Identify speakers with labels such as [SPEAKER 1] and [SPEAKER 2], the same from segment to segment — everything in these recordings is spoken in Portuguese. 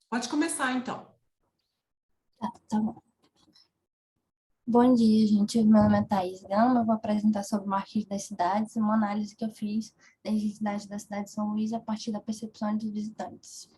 [SPEAKER 1] Pode começar, então.
[SPEAKER 2] Tá bom. Bom dia, gente. Meu nome é Thaís Gama. Eu vou apresentar sobre o marketing das cidades, uma análise que eu fiz da identidade da cidade de São Luís a partir da percepção dos visitantes.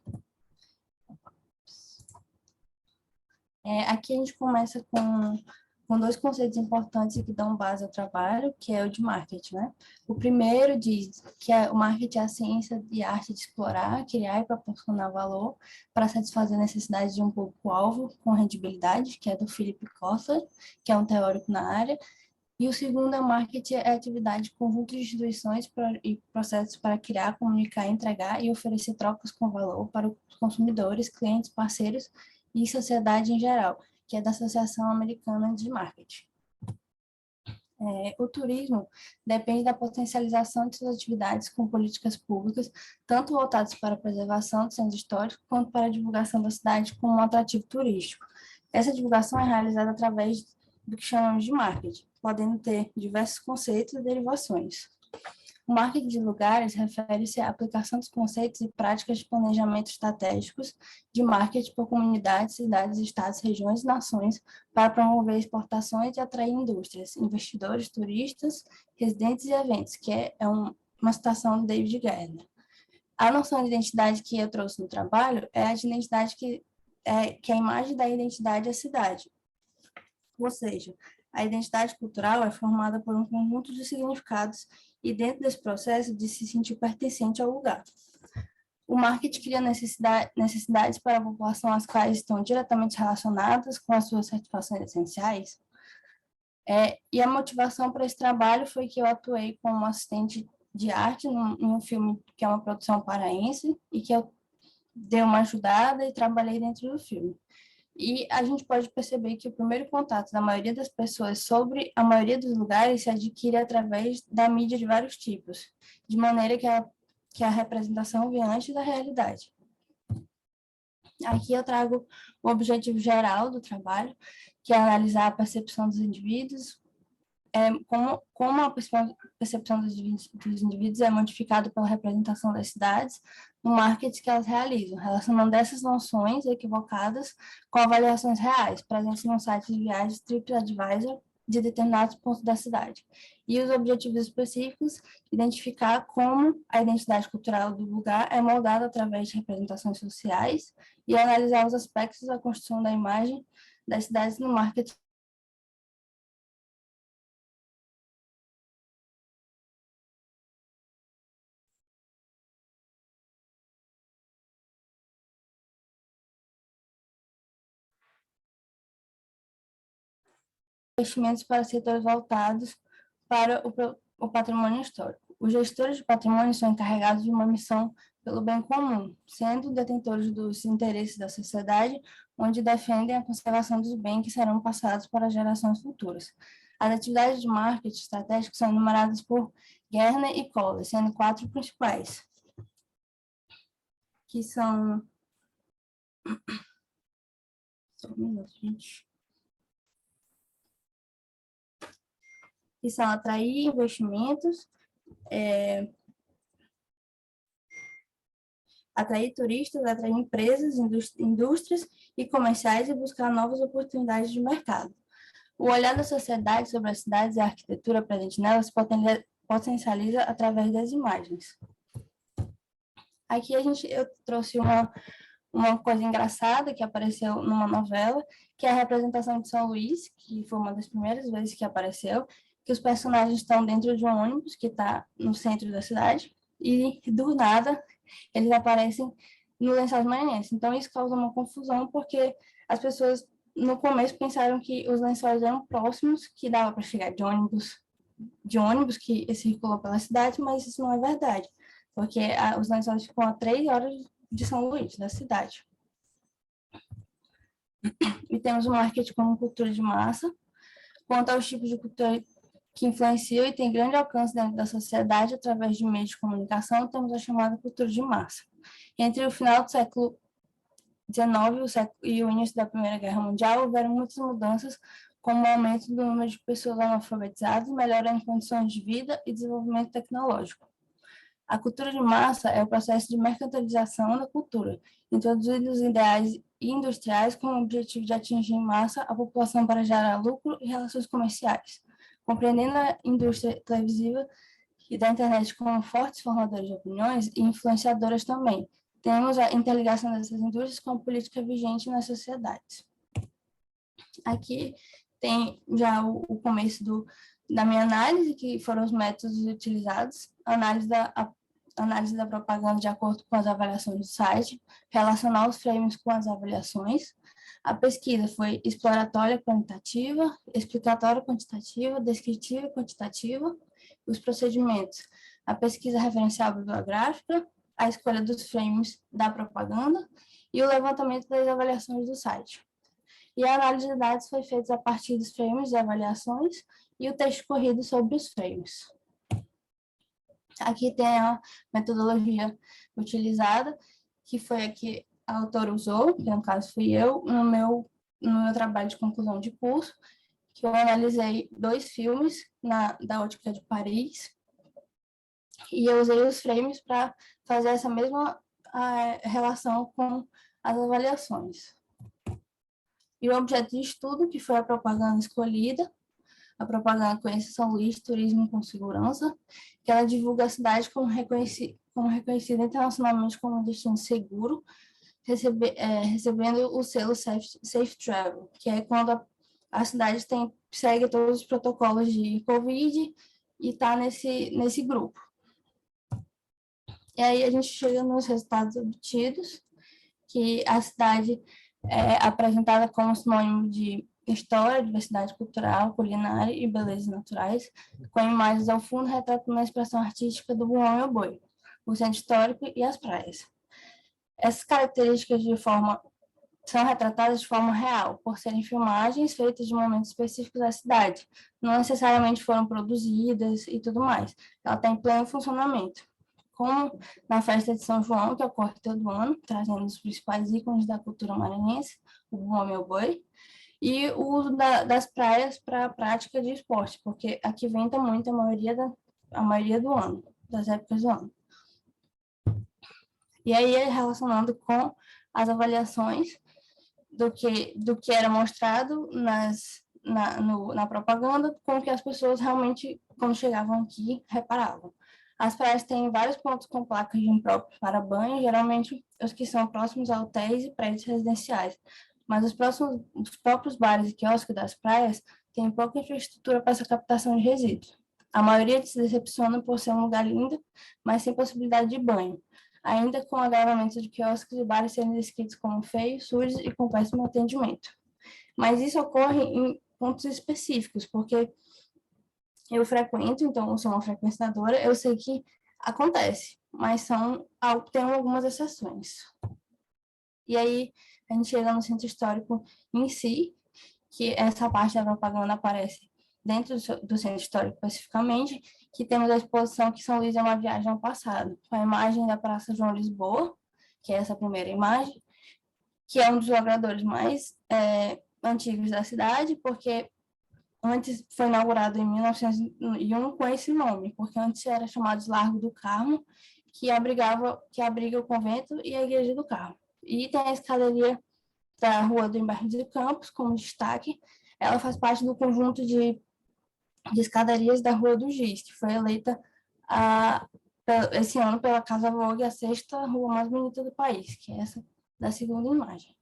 [SPEAKER 2] Aqui a gente começa com dois conceitos importantes que dão base ao trabalho, que é o de marketing, né? O primeiro diz que o marketing é a ciência e a arte de explorar, criar e proporcionar valor para satisfazer necessidades de um público-alvo com rendibilidade, que é do Philip Kotler, que é um teórico na área. E o segundo é o marketing, é a atividade de conjunto de instituições e processos para criar, comunicar, entregar e oferecer trocas com valor para os consumidores, clientes, parceiros e sociedade em geral, que é da Associação Americana de Marketing. O turismo depende da potencialização de suas atividades com políticas públicas, tanto voltadas para a preservação dos centros históricos, quanto para a divulgação da cidade como um atrativo turístico. Essa divulgação é realizada através do que chamamos de marketing, podendo ter diversos conceitos e derivações. O marketing de lugares refere-se à aplicação dos conceitos e práticas de planejamento estratégicos de marketing por comunidades, cidades, estados, regiões e nações para promover exportações e atrair indústrias, investidores, turistas, residentes e eventos, que é uma citação do David Gardner. A noção de identidade que eu trouxe no trabalho é a de identidade que é a imagem da identidade da cidade. Ou seja, a identidade cultural é formada por um conjunto de significados e dentro desse processo de se sentir pertencente ao lugar. O marketing cria necessidades para a população as quais estão diretamente relacionadas com as suas satisfações essenciais. E a motivação para esse trabalho foi que eu atuei como assistente de arte em um filme que é uma produção paraense e que eu dei uma ajudada e trabalhei dentro do filme. E a gente pode perceber que o primeiro contato da maioria das pessoas sobre a maioria dos lugares se adquire através da mídia de vários tipos, de maneira que a representação vem antes da realidade. Aqui eu trago o objetivo geral do trabalho, que é analisar a percepção dos indivíduos, como a percepção dos indivíduos é modificada pela representação das cidades no marketing que elas realizam, relacionando essas noções equivocadas com avaliações reais, presentes no site de viagens TripAdvisor de determinados pontos da cidade. E os objetivos específicos, identificar como a identidade cultural do lugar é moldada através de representações sociais e analisar os aspectos da construção da imagem das cidades no marketing. Investimentos para setores voltados para o patrimônio histórico. Os gestores de patrimônio são encarregados de uma missão pelo bem comum, sendo detentores dos interesses da sociedade, onde defendem a conservação dos bens que serão passados para gerações futuras. As atividades de marketing estratégico são enumeradas por Gardner e Kohler, sendo 4 principais, que são... Só um minuto, gente. Que são atrair investimentos, atrair turistas, atrair empresas, indústrias e comerciais e buscar novas oportunidades de mercado. O olhar da sociedade sobre as cidades e a arquitetura presente nelas potencializa através das imagens. Aqui eu trouxe uma coisa engraçada que apareceu numa novela, que é a representação de São Luís, que foi uma das primeiras vezes que apareceu, que os personagens estão dentro de um ônibus que está no centro da cidade, e do nada eles aparecem no Lençóis Maranhenses. Então isso causa uma confusão, porque as pessoas no começo pensaram que os lençóis eram próximos, que dava para chegar de ônibus que circulou pela cidade, mas isso não é verdade, porque os lençóis ficam a 3 horas de São Luís, da cidade. E temos o marketing como cultura de massa. Quanto aos tipos de cultura que influenciam e têm grande alcance dentro da sociedade através de meios de comunicação, temos a chamada cultura de massa. Entre o final do século XIX e o início da Primeira Guerra Mundial, houveram muitas mudanças, como o aumento do número de pessoas analfabetizadas, melhorando condições de vida e desenvolvimento tecnológico. A cultura de massa é o processo de mercantilização da cultura, introduzindo os ideais industriais com o objetivo de atingir em massa a população para gerar lucro e relações comerciais. Compreendendo a indústria televisiva e da internet como fortes formadores de opiniões e influenciadoras também, temos a interligação dessas indústrias com a política vigente nas sociedades. Aqui tem já o começo da minha análise, que foram os métodos utilizados, análise da propaganda de acordo com as avaliações do site, relacionar os frames com as avaliações. A pesquisa foi exploratória quantitativa, explicatória quantitativa, descritiva e quantitativa. Os procedimentos: a pesquisa referencial bibliográfica, a escolha dos frames da propaganda e o levantamento das avaliações do site. E a análise de dados foi feita a partir dos frames e avaliações e o texto corrido sobre os frames. Aqui tem a metodologia utilizada, que foi a que a autora usou, que no caso fui eu, no meu trabalho de conclusão de curso, que eu analisei 2 filmes da Ótica de Paris, e eu usei os frames para fazer essa mesma relação com as avaliações. E o objeto de estudo, que foi a propaganda escolhida, a propaganda Conheça São Luís, Turismo com Segurança, que ela divulga a cidade como reconhecida internacionalmente como um destino seguro, recebendo o selo Safe Travel, que é quando a cidade segue todos os protocolos de Covid e está nesse grupo. E aí a gente chega nos resultados obtidos, que a cidade é apresentada como sinônimo de história, diversidade cultural, culinária e belezas naturais, com imagens ao fundo retratando a expressão artística do Bom Homem ao Boi, o centro histórico e as praias. Essas características são retratadas de forma real, por serem filmagens feitas de momentos específicos da cidade, não necessariamente foram produzidas e tudo mais. Ela está em pleno funcionamento, como na festa de São João, que ocorre todo ano, trazendo os principais ícones da cultura maranhense, o Bom Homem ao Boi, e o uso das praias para a prática de esporte, porque aqui venta muito a maioria do ano, das épocas do ano. E aí, relacionando com as avaliações do que era mostrado na propaganda, com o que as pessoas realmente, quando chegavam aqui, reparavam. As praias têm vários pontos com placas de impróprios para banho, geralmente os que são próximos a hotéis e prédios residenciais, mas os próprios bares e quiosques das praias têm pouca infraestrutura para essa captação de resíduos. A maioria se decepciona por ser um lugar lindo, mas sem possibilidade de banho, ainda com agravamento de quiosques e bares sendo descritos como feios, sujos e com péssimo atendimento. Mas isso ocorre em pontos específicos, porque eu frequento, então eu sou uma frequentadora, eu sei que acontece, mas tem algumas exceções. E aí a gente chega no centro histórico em si, que essa parte da propaganda aparece dentro do centro histórico especificamente, que temos a exposição que São Luís é uma viagem ao passado, com a imagem da Praça João Lisboa, que é essa primeira imagem, que é um dos logradouros mais antigos da cidade, porque antes foi inaugurado em 1901 com esse nome, porque antes era chamado de Largo do Carmo, que abriga o convento e a Igreja do Carmo. E tem a escadaria da Rua do Embarque de Campos, como destaque. Ela faz parte do conjunto de escadarias da Rua do Giz, que foi eleita esse ano pela Casa Vogue a 6ª rua mais bonita do país, que é essa da segunda imagem.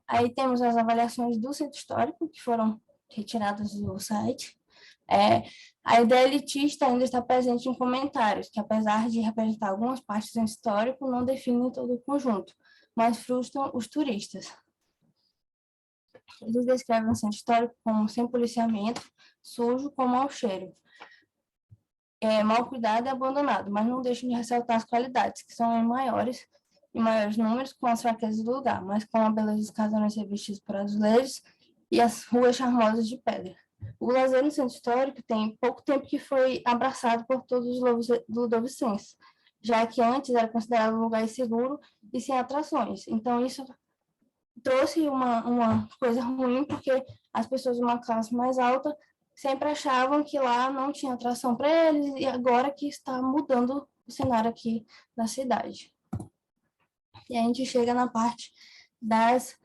[SPEAKER 2] Aí temos as avaliações do centro histórico, que foram retiradas do site. A ideia elitista ainda está presente em comentários, que apesar de representar algumas partes do centro histórico, não definem todo o conjunto, mas frustram os turistas. Eles descrevem o centro histórico como sem policiamento, sujo, com mau cheiro, mal cuidado e abandonado, mas não deixam de ressaltar as qualidades, que são em maiores números, com as fraquezas do lugar, mas com a beleza dos casarões revestidos por azulejos e as ruas charmosas de pedra. O lazer no centro histórico tem pouco tempo que foi abraçado por todos os ludovicenses, já que antes era considerado um lugar inseguro e sem atrações. Então, isso trouxe uma coisa ruim, porque as pessoas de uma classe mais alta sempre achavam que lá não tinha atração para eles, e agora que está mudando o cenário aqui na cidade. E a gente chega na parte das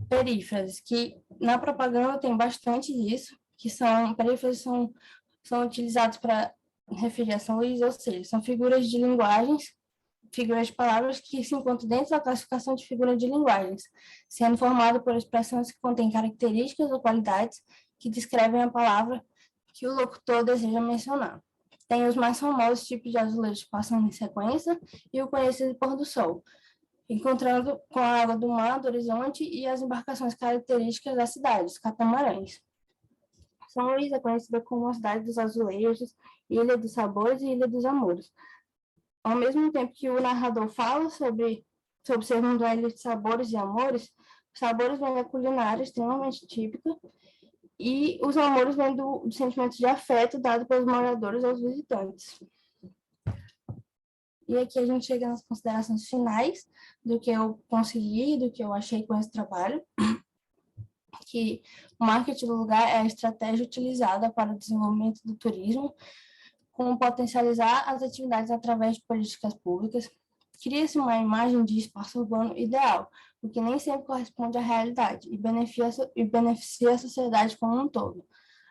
[SPEAKER 2] perífrases, que na propaganda tem bastante disso, que são perífrases são utilizados para referir a São Luís, ou seja, são figuras de linguagens, figuras de palavras que se encontram dentro da classificação de figuras de linguagens, sendo formado por expressões que contêm características ou qualidades que descrevem a palavra que o locutor deseja mencionar. Tem os mais famosos tipos de azulejos que passam em sequência e o conhecido pôr do sol, encontrando com a água do mar, do horizonte e as embarcações características das cidades, catamarãs. São Luís é conhecida como a cidade dos azulejos, Ilha dos Sabores e Ilha dos Amores. Ao mesmo tempo que o narrador fala sobre ser uma ilha de sabores e amores, os sabores vêm da culinária extremamente típica e os amores vêm do sentimento de afeto dado pelos moradores aos visitantes. E aqui a gente chega nas considerações finais do que eu consegui, do que eu achei com esse trabalho, que o marketing do lugar é a estratégia utilizada para o desenvolvimento do turismo, como potencializar as atividades através de políticas públicas. Cria-se uma imagem de espaço urbano ideal, o que nem sempre corresponde à realidade e beneficia a sociedade como um todo.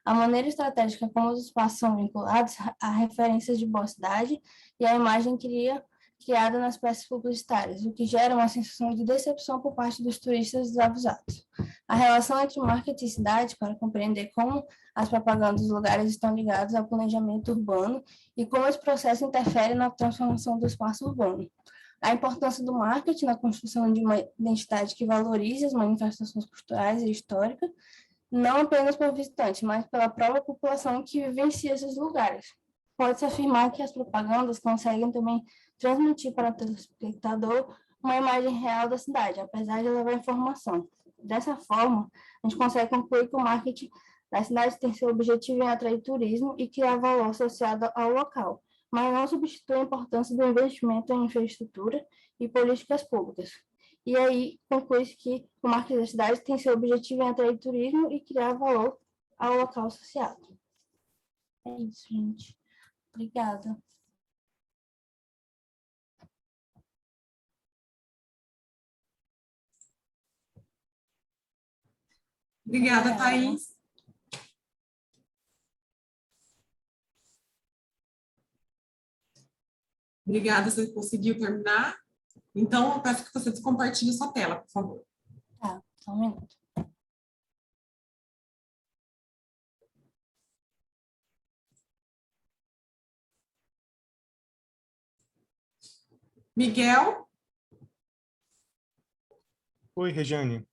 [SPEAKER 2] A maneira estratégica como os espaços são vinculados a referências de boa cidade e a imagem criada nas peças publicitárias, o que gera uma sensação de decepção por parte dos turistas desavisados. A relação entre marketing e cidade, para compreender como as propagandas dos lugares estão ligadas ao planejamento urbano e como esse processo interfere na transformação do espaço urbano. A importância do marketing na construção de uma identidade que valorize as manifestações culturais e históricas, não apenas pelo visitante, mas pela própria população que vivencia esses lugares. Pode-se afirmar que as propagandas conseguem também transmitir para o telespectador uma imagem real da cidade, apesar de levar informação. Dessa forma, a gente consegue concluir que o marketing da cidade tem seu objetivo em atrair turismo e criar valor associado ao local, mas não substitui a importância do investimento em infraestrutura e políticas públicas. E aí conclui-se que o marketing da cidade tem seu objetivo em atrair turismo e criar valor ao local associado. É isso, gente. Obrigada.
[SPEAKER 1] Obrigada, Thaís. Obrigada, você conseguiu terminar? Então, eu peço que você descompartilhe sua tela, por favor.
[SPEAKER 2] Tá, só um minuto.
[SPEAKER 1] Miguel,
[SPEAKER 3] Oi, Regiane.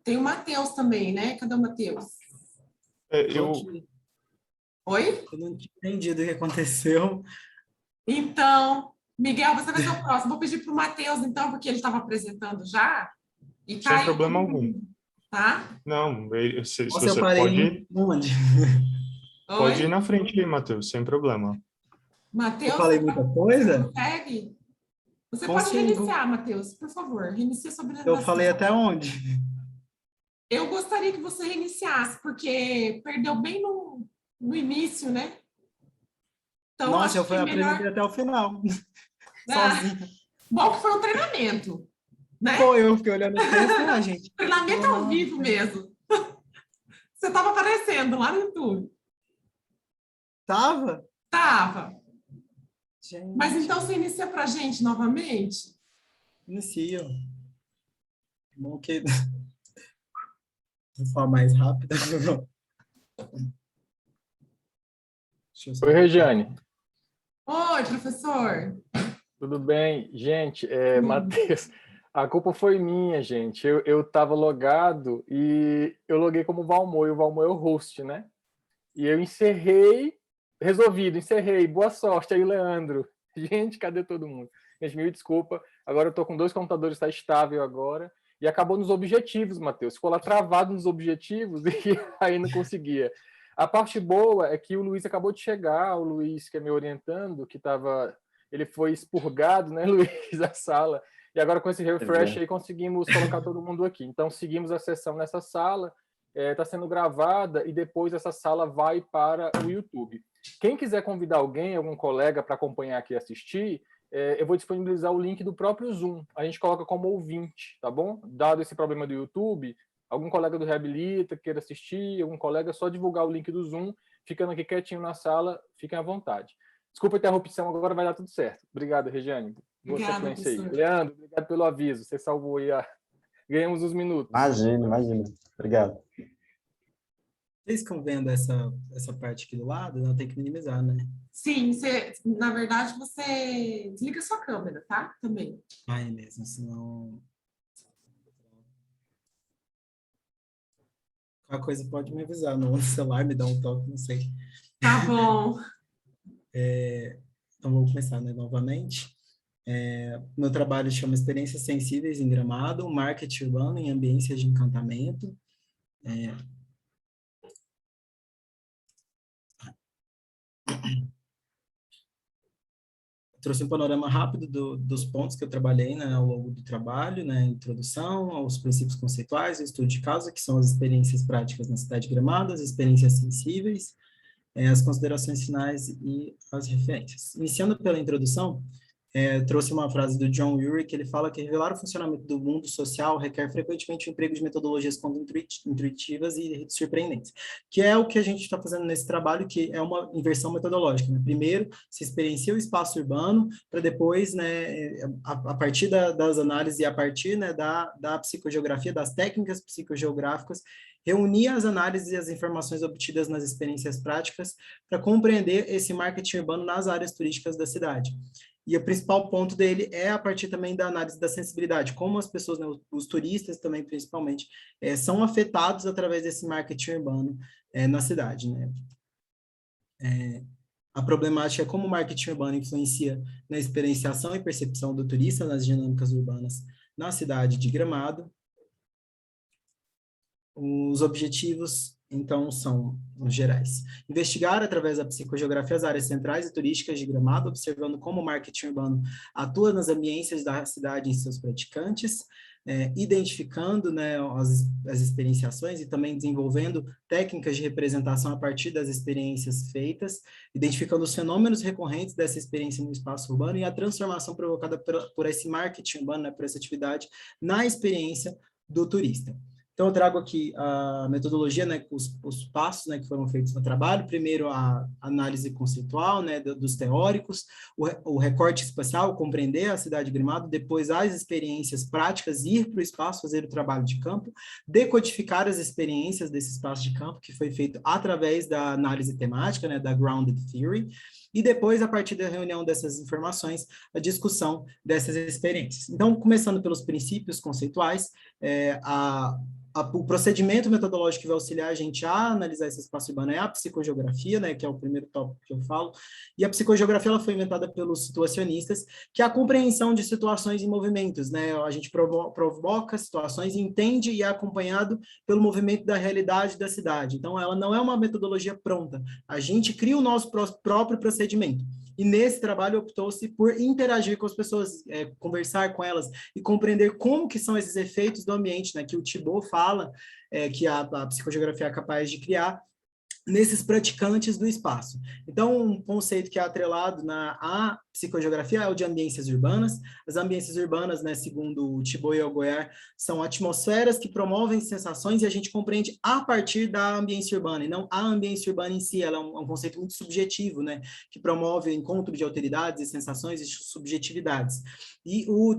[SPEAKER 1] tem o Matheus também, né? Cadê o Matheus? Oi?
[SPEAKER 4] Eu não tinha entendido o que aconteceu.
[SPEAKER 1] Então, Miguel, você vai ser o próximo. Vou pedir para o Matheus, então, porque ele estava apresentando já. E
[SPEAKER 3] Sem
[SPEAKER 1] caiu
[SPEAKER 3] problema
[SPEAKER 1] todo
[SPEAKER 3] algum.
[SPEAKER 1] mundo, tá?
[SPEAKER 3] Não, se
[SPEAKER 4] Nossa, eu
[SPEAKER 3] você
[SPEAKER 4] parei onde?
[SPEAKER 3] pode ir
[SPEAKER 1] Oi?
[SPEAKER 3] na frente aí, Matheus, sem problema.
[SPEAKER 1] Matheus,
[SPEAKER 4] Eu falei
[SPEAKER 1] você
[SPEAKER 4] muita coisa?
[SPEAKER 1] consegue? Você pode
[SPEAKER 4] Consigo.
[SPEAKER 1] reiniciar, Matheus, por favor. Reinicia sobre
[SPEAKER 4] Eu falei até onde?
[SPEAKER 1] Eu gostaria que você reiniciasse, porque perdeu bem no início, né? Então,
[SPEAKER 4] Nossa, eu
[SPEAKER 1] acho que é
[SPEAKER 4] apresentei
[SPEAKER 1] melhor.
[SPEAKER 4] até o final.
[SPEAKER 1] Ah,
[SPEAKER 4] Sozinho.
[SPEAKER 1] bom que foi um treinamento, né?
[SPEAKER 4] Foi, eu fiquei olhando o tempo e falei, ah, gente.
[SPEAKER 1] Treinamento ao vivo mesmo. Você estava aparecendo lá no YouTube.
[SPEAKER 4] Tava?
[SPEAKER 1] Tava.
[SPEAKER 4] Gente,
[SPEAKER 1] Mas então você inicia para a gente novamente?
[SPEAKER 4] inicia. Bom que... Vou falar mais rápido. Deixa eu só...
[SPEAKER 5] Oi, Regiane.
[SPEAKER 1] Oi, professor.
[SPEAKER 5] Tudo bem? Gente, Matheus, a culpa foi minha, gente. Eu estava logado e eu loguei como Valmor, e o Valmor é o host, né? E eu encerrei, encerrei. Boa sorte aí, Leandro. Gente, cadê todo mundo? Gente, mil desculpa. Agora eu estou com 2 computadores, está estável agora. E acabou nos objetivos, Matheus. Ficou lá travado nos objetivos e aí não conseguia. A parte boa é que o Luiz acabou de chegar, o Luiz que é me orientando, que estava... Ele foi expurgado, né, Luiz, da sala. E agora com esse refresh aí conseguimos colocar todo mundo aqui. Então seguimos a sessão nessa sala está sendo gravada e depois essa sala vai para o YouTube. Quem quiser convidar alguém, algum colega para acompanhar aqui e assistir, eu vou disponibilizar o link do próprio Zoom. A gente coloca como ouvinte, tá bom? Dado esse problema do YouTube, algum colega do Reabilita queira assistir, algum colega, só divulgar o link do Zoom, ficando aqui quietinho na sala, fiquem à vontade. Desculpa a interrupção, agora vai dar tudo certo. Obrigado, Regiane. Boa
[SPEAKER 1] Obrigada,
[SPEAKER 5] sequência aí.
[SPEAKER 1] professor.
[SPEAKER 5] Leandro, obrigado pelo aviso. Você salvou aí Ganhamos uns minutos.
[SPEAKER 6] Imagina. Obrigado.
[SPEAKER 4] Vocês ficam vendo essa parte aqui do lado? Não, tem que minimizar, né?
[SPEAKER 1] Sim, na verdade, você desliga sua câmera, tá? Também.
[SPEAKER 4] Ah, é mesmo, senão... Qualquer coisa pode me avisar no celular, me dá um toque, não sei.
[SPEAKER 1] Tá bom.
[SPEAKER 4] Então, vou começar, né, novamente. Meu trabalho chama Experiências Sensíveis em Gramado, Marketing Urbano em Ambiências de Encantamento. Trouxe um panorama rápido dos pontos que eu trabalhei, né, ao longo do trabalho, né, introdução aos princípios conceituais, o estudo de causa, que são as experiências práticas na cidade de Gramado, as experiências sensíveis, as considerações finais e as referências. Iniciando pela introdução, trouxe uma frase do John Urey, que ele fala que revelar o funcionamento do mundo social requer frequentemente o emprego de metodologias intuitivas e surpreendentes, que é o que a gente está fazendo nesse trabalho, que é uma inversão metodológica, né? Primeiro, se experiencia o espaço urbano, para depois, né, a partir das análises e a partir, né, da psicogeografia, das técnicas psicogeográficas, reunir as análises e as informações obtidas nas experiências práticas para compreender esse marketing urbano nas áreas turísticas da cidade. E o principal ponto dele é a partir também da análise da sensibilidade, como as pessoas, né, os turistas também principalmente, são afetados através desse marketing urbano na cidade, né? A problemática é como o marketing urbano influencia na experienciação e percepção do turista nas dinâmicas urbanas na cidade de Gramado. Os objetivos, então, são os gerais. Investigar, através da psicogeografia, as áreas centrais e turísticas de Gramado, observando como o marketing urbano atua nas ambiências da cidade em seus praticantes, identificando, né, as experienciações e também desenvolvendo técnicas de representação a partir das experiências feitas, identificando os fenômenos recorrentes dessa experiência no espaço urbano e a transformação provocada por esse marketing urbano, né, por essa atividade, na experiência do turista. Então, eu trago aqui a metodologia, né, os passos, né, que foram feitos no trabalho. Primeiro, a análise conceitual, né, dos teóricos, o recorte espacial, compreender a cidade de Gramado, depois as experiências práticas, ir para o espaço, fazer o trabalho de campo, decodificar as experiências desse espaço de campo, que foi feito através da análise temática, né, da Grounded Theory, e depois, a partir da reunião dessas informações, a discussão dessas experiências. Então, começando pelos princípios conceituais, o procedimento metodológico que vai auxiliar a gente a analisar esse espaço urbano é a psicogeografia, né, que é o primeiro tópico que eu falo, e a psicogeografia ela foi inventada pelos situacionistas, que é a compreensão de situações e movimentos, né, a gente provoca situações, entende e é acompanhado pelo movimento da realidade da cidade. Então, ela não é uma metodologia pronta, a gente cria o nosso próprio procedimento. E nesse trabalho optou-se por interagir com as pessoas, conversar com elas e compreender como que são esses efeitos do ambiente, né, que o Thibault fala, que a psicogeografia é capaz de criar nesses praticantes do espaço. Então, um conceito que é atrelado à psicogeografia é o de ambiências urbanas. As ambiências urbanas, né, segundo o Thibault e o Goyard, são atmosferas que promovem sensações e a gente compreende a partir da ambiência urbana, e não a ambiência urbana em si. Ela é um conceito muito subjetivo, né, que promove o encontro de alteridades e sensações e subjetividades. E o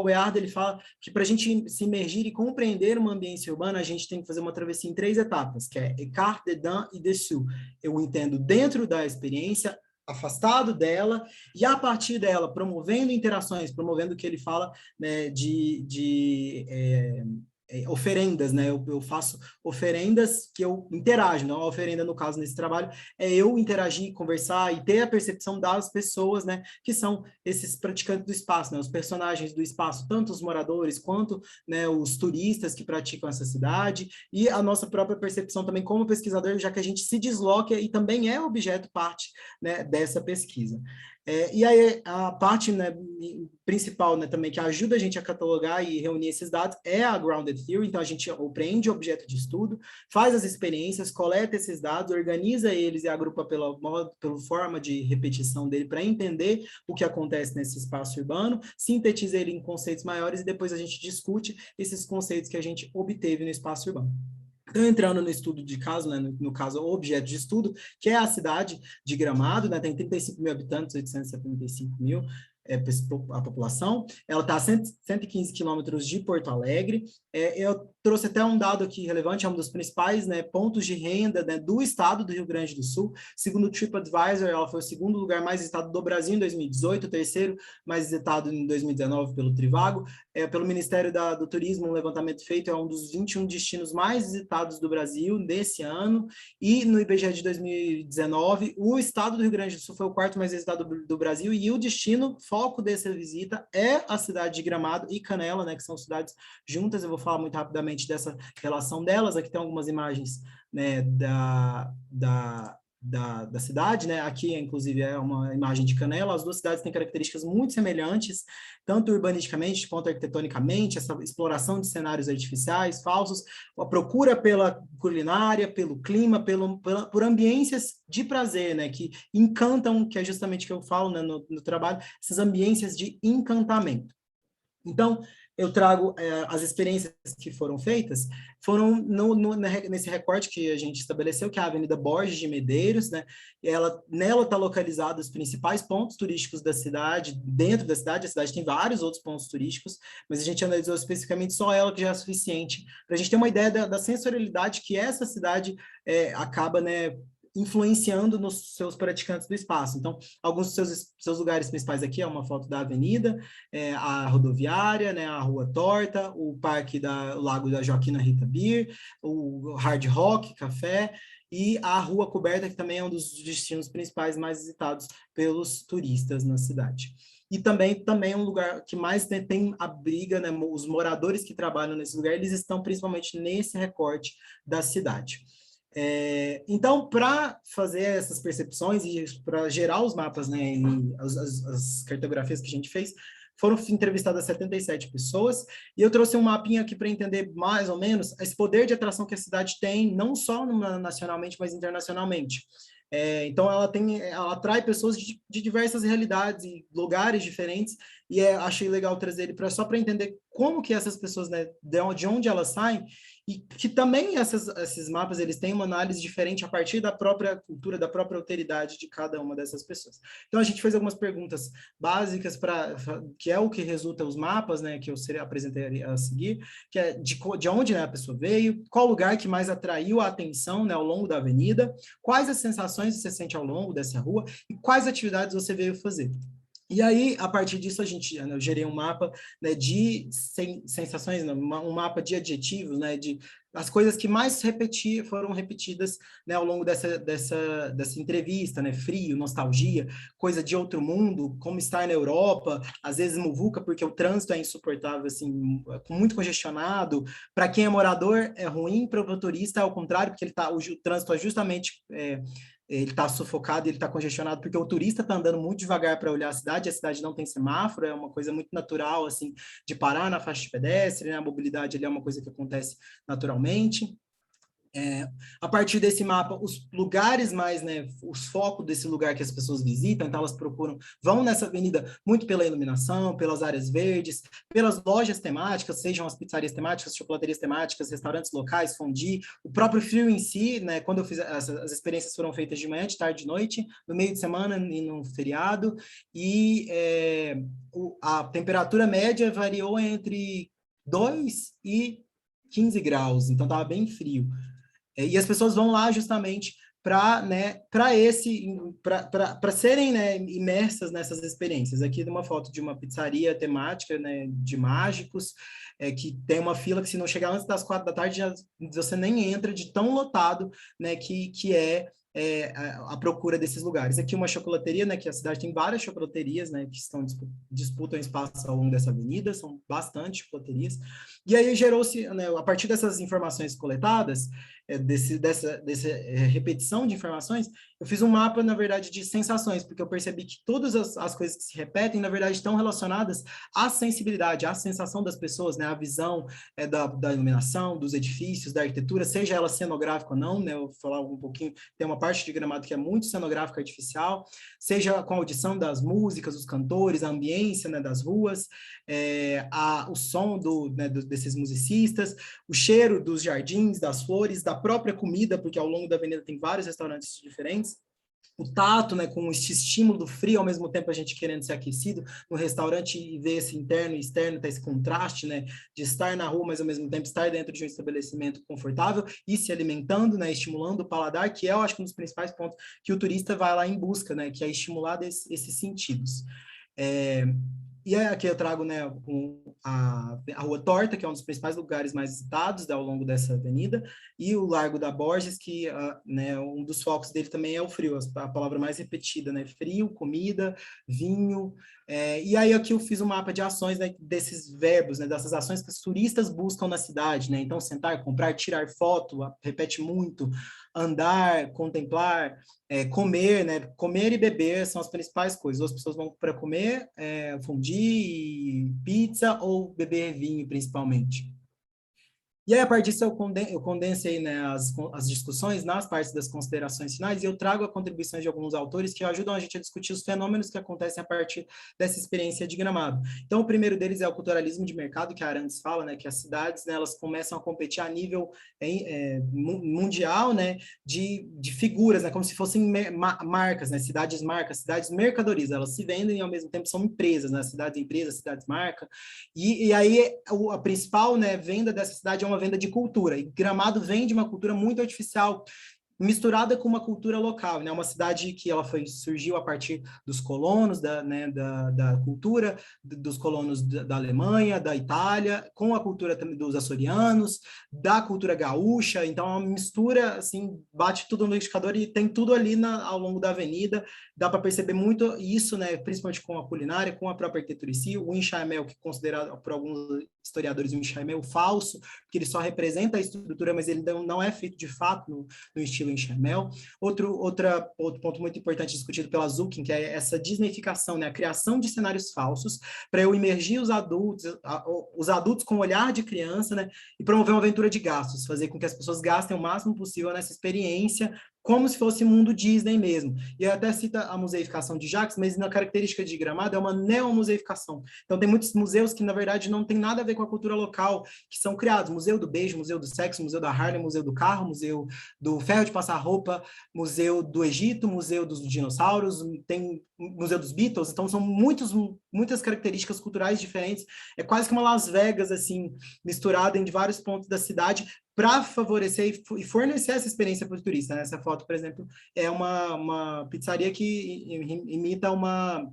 [SPEAKER 4] Goyard, ele fala que para a gente se imergir e compreender uma ambiência urbana, a gente tem que fazer uma travessia em 3 etapas, que é écart, dedans e dessous. Eu entendo dentro da experiência, afastado dela, e a partir dela, promovendo interações, promovendo o que ele fala, né, oferendas, né? Eu faço oferendas que eu interajo, não a oferenda, no caso, nesse trabalho, é eu interagir, conversar e ter a percepção das pessoas, né, que são esses praticantes do espaço, né, os personagens do espaço, tanto os moradores quanto, né, os turistas que praticam essa cidade, e a nossa própria percepção também como pesquisador, já que a gente se desloca e também é objeto parte, né, dessa pesquisa. E aí a parte, né, principal, né, também que ajuda a gente a catalogar e reunir esses dados é a Grounded Theory. Então a gente apreende o objeto de estudo, faz as experiências, coleta esses dados, organiza eles e agrupa pela forma de repetição dele para entender o que acontece nesse espaço urbano, sintetiza ele em conceitos maiores e depois a gente discute esses conceitos que a gente obteve no espaço urbano. Então, entrando no estudo de caso, né, no caso, o objeto de estudo, que é a cidade de Gramado, né, tem 35 mil habitantes, 875 mil, a população, ela está a 115 quilômetros de Porto Alegre. Eu trouxe até um dado aqui relevante, é um dos principais, né, pontos de renda, né, do estado do Rio Grande do Sul. Segundo o TripAdvisor, ela foi o segundo lugar mais visitado do Brasil em 2018, o terceiro mais visitado em 2019 pelo Trivago. Pelo Ministério do Turismo, um levantamento feito, é um dos 21 destinos mais visitados do Brasil nesse ano, e no IBGE de 2019, o estado do Rio Grande do Sul foi o quarto mais visitado do Brasil, e o destino foco dessa visita é a cidade de Gramado e Canela, né, que são cidades juntas. Eu vou falar muito rapidamente dessa relação delas. Aqui tem algumas imagens, né, da cidade, né? Aqui, inclusive, é uma imagem de Canela. As duas cidades têm características muito semelhantes, tanto urbanisticamente quanto arquitetonicamente, essa exploração de cenários artificiais, falsos, a procura pela culinária, pelo clima, por ambiências de prazer, né? Que encantam, que é justamente o que eu falo, né, no trabalho, essas ambiências de encantamento. Então, eu trago as experiências que foram feitas, foram nesse recorte que a gente estabeleceu, que é a Avenida Borges de Medeiros, né? Nela está localizado os principais pontos turísticos da cidade, dentro da cidade. A cidade tem vários outros pontos turísticos, mas a gente analisou especificamente só ela, que já é suficiente para a gente ter uma ideia da sensorialidade que essa cidade acaba, né, influenciando nos seus praticantes do espaço. Então, alguns dos seus lugares principais aqui é uma foto da avenida, a rodoviária, né, a Rua Torta, o parque o Lago da Joaquina Rita Beer, o Hard Rock Café e a Rua Coberta, que também é um dos destinos principais mais visitados pelos turistas na cidade. E também é um lugar que mais tem abriga, né, os moradores que trabalham nesse lugar, eles estão principalmente nesse recorte da cidade. Então, para fazer essas percepções e para gerar os mapas, né, e as cartografias que a gente fez, foram entrevistadas 77 pessoas, e eu trouxe um mapinha aqui para entender mais ou menos esse poder de atração que a cidade tem, não só nacionalmente, mas internacionalmente. Então, ela atrai pessoas de diversas realidades e lugares diferentes, e achei legal trazer ele só para entender como que essas pessoas, né, de onde elas saem, e que também esses mapas, eles têm uma análise diferente a partir da própria cultura, da própria alteridade de cada uma dessas pessoas. Então, a gente fez algumas perguntas básicas, que é o que resulta os mapas, né, que eu apresentei a seguir, que é de onde, né, a pessoa veio, qual lugar que mais atraiu a atenção, né, ao longo da avenida, quais as sensações você sente ao longo dessa rua e quais atividades você veio fazer. E aí, a partir disso, eu gerei um mapa, né, de sensações, um mapa de adjetivos, né, de as coisas que mais foram repetidas, né, ao longo dessa entrevista, né, frio, nostalgia, coisa de outro mundo, como estar na Europa, às vezes muvuca, porque o trânsito é insuportável, assim, muito congestionado. Para quem é morador, é ruim, para o turista é ao contrário, porque o trânsito é justamente... ele está sufocado, ele está congestionado, porque o turista está andando muito devagar para olhar a cidade não tem semáforo, é uma coisa muito natural, assim, de parar na faixa de pedestre, né? A mobilidade ali é uma coisa que acontece naturalmente. A partir desse mapa, os lugares mais, né, os focos desse lugar que as pessoas visitam, então elas vão nessa avenida muito pela iluminação, pelas áreas verdes, pelas lojas temáticas, sejam as pizzarias temáticas, chocolaterias temáticas, restaurantes locais, fondue, o próprio frio em si, né, quando eu fiz, as experiências foram feitas de manhã, de tarde, de noite, no meio de semana e no feriado, e a temperatura média variou entre 2 e 15 graus, então estava bem frio. E as pessoas vão lá justamente para, né, para serem, né, imersas nessas experiências. Aqui é uma foto de uma pizzaria temática, né, de mágicos, que tem uma fila que, se não chegar antes das 4 da tarde, você nem entra, de tão lotado, né, que é a procura desses lugares. Aqui uma chocolateria, né, que a cidade tem várias chocolaterias, né, que disputam espaço ao longo dessa avenida, são bastante chocolaterias, e aí gerou-se, né, a partir dessas informações coletadas, dessa repetição de informações, eu fiz um mapa, na verdade, de sensações, porque eu percebi que todas as coisas que se repetem, na verdade, estão relacionadas à sensibilidade, à sensação das pessoas, né, à visão da iluminação, dos edifícios, da arquitetura, seja ela cenográfica ou não, né, eu vou falar um pouquinho, tem uma parte de Gramado que é muito cenográfica artificial, seja com a audição das músicas, dos cantores, a ambiência, né, das ruas, o som desses musicistas, o cheiro dos jardins, das flores, da própria comida, porque ao longo da avenida tem vários restaurantes diferentes, o tato, né, com esse estímulo do frio, ao mesmo tempo a gente querendo ser aquecido no restaurante e ver esse interno e externo, tá esse contraste, né, de estar na rua, mas ao mesmo tempo estar dentro de um estabelecimento confortável e se alimentando, né, estimulando o paladar, que é, eu acho, um dos principais pontos que o turista vai lá em busca, né, que é estimular esses sentidos. E aqui eu trago, né, a Rua Torta, que é um dos principais lugares mais visitados, né, ao longo dessa avenida, e o Largo da Borges, que né, um dos focos dele também é o frio, a palavra mais repetida, né, frio, comida, vinho, e aí aqui eu fiz um mapa de ações, né, desses verbos, né, dessas ações que os turistas buscam na cidade, né, então sentar, comprar, tirar foto, repete muito, andar, contemplar, comer, né? Comer e beber são as principais coisas. As pessoas vão para comer, fondue, pizza ou beber vinho, principalmente. E aí, a partir disso, eu condensei, né, as discussões nas partes das considerações finais e eu trago a contribuições de alguns autores que ajudam a gente a discutir os fenômenos que acontecem a partir dessa experiência de Gramado. Então, o primeiro deles é o culturalismo de mercado, que a Arantes fala, né, que as cidades, né, elas começam a competir a nível mundial, né, de figuras, né, como se fossem marcas, né, cidades marcas, cidades mercadorias, elas se vendem e ao mesmo tempo são empresas, né, cidades empresas, cidades marca, e aí a principal, né, venda dessa cidade é uma venda de cultura, e Gramado vem de uma cultura muito artificial, misturada com uma cultura local, né? Uma cidade que ela surgiu a partir dos colonos, da cultura dos colonos da Alemanha, da Itália, com a cultura também dos açorianos, da cultura gaúcha, então é uma mistura, assim, bate tudo no liquidificador e tem tudo ali ao longo da avenida, dá para perceber muito isso, né? Principalmente com a culinária, com a própria arquitetura em si, o enxaimel, que é considerado por alguns historiadores um enxaimel falso, porque ele só representa a estrutura, mas ele não é feito de fato no estilo enxaimel. Outro ponto muito importante discutido pela Zuckin, que é essa disneyficação, né? A criação de cenários falsos para eu imergir os adultos com o olhar de criança, né? E promover uma aventura de gastos, fazer com que as pessoas gastem o máximo possível nessa experiência, como se fosse mundo Disney mesmo. E eu até cito a museificação de Jacques, mas na característica de Gramado é uma neomuseificação. Então tem muitos museus que, na verdade, não tem nada a ver com a cultura local, que são criados. Museu do Beijo, Museu do Sexo, Museu da Harley, Museu do Carro, Museu do Ferro de Passar Roupa, Museu do Egito, Museu dos Dinossauros, tem Museu dos Beatles, então são muitas características culturais diferentes. É quase que uma Las Vegas, assim, misturada em vários pontos da cidade, para favorecer e fornecer essa experiência para o turista, né? Essa foto, por exemplo, é uma pizzaria que imita uma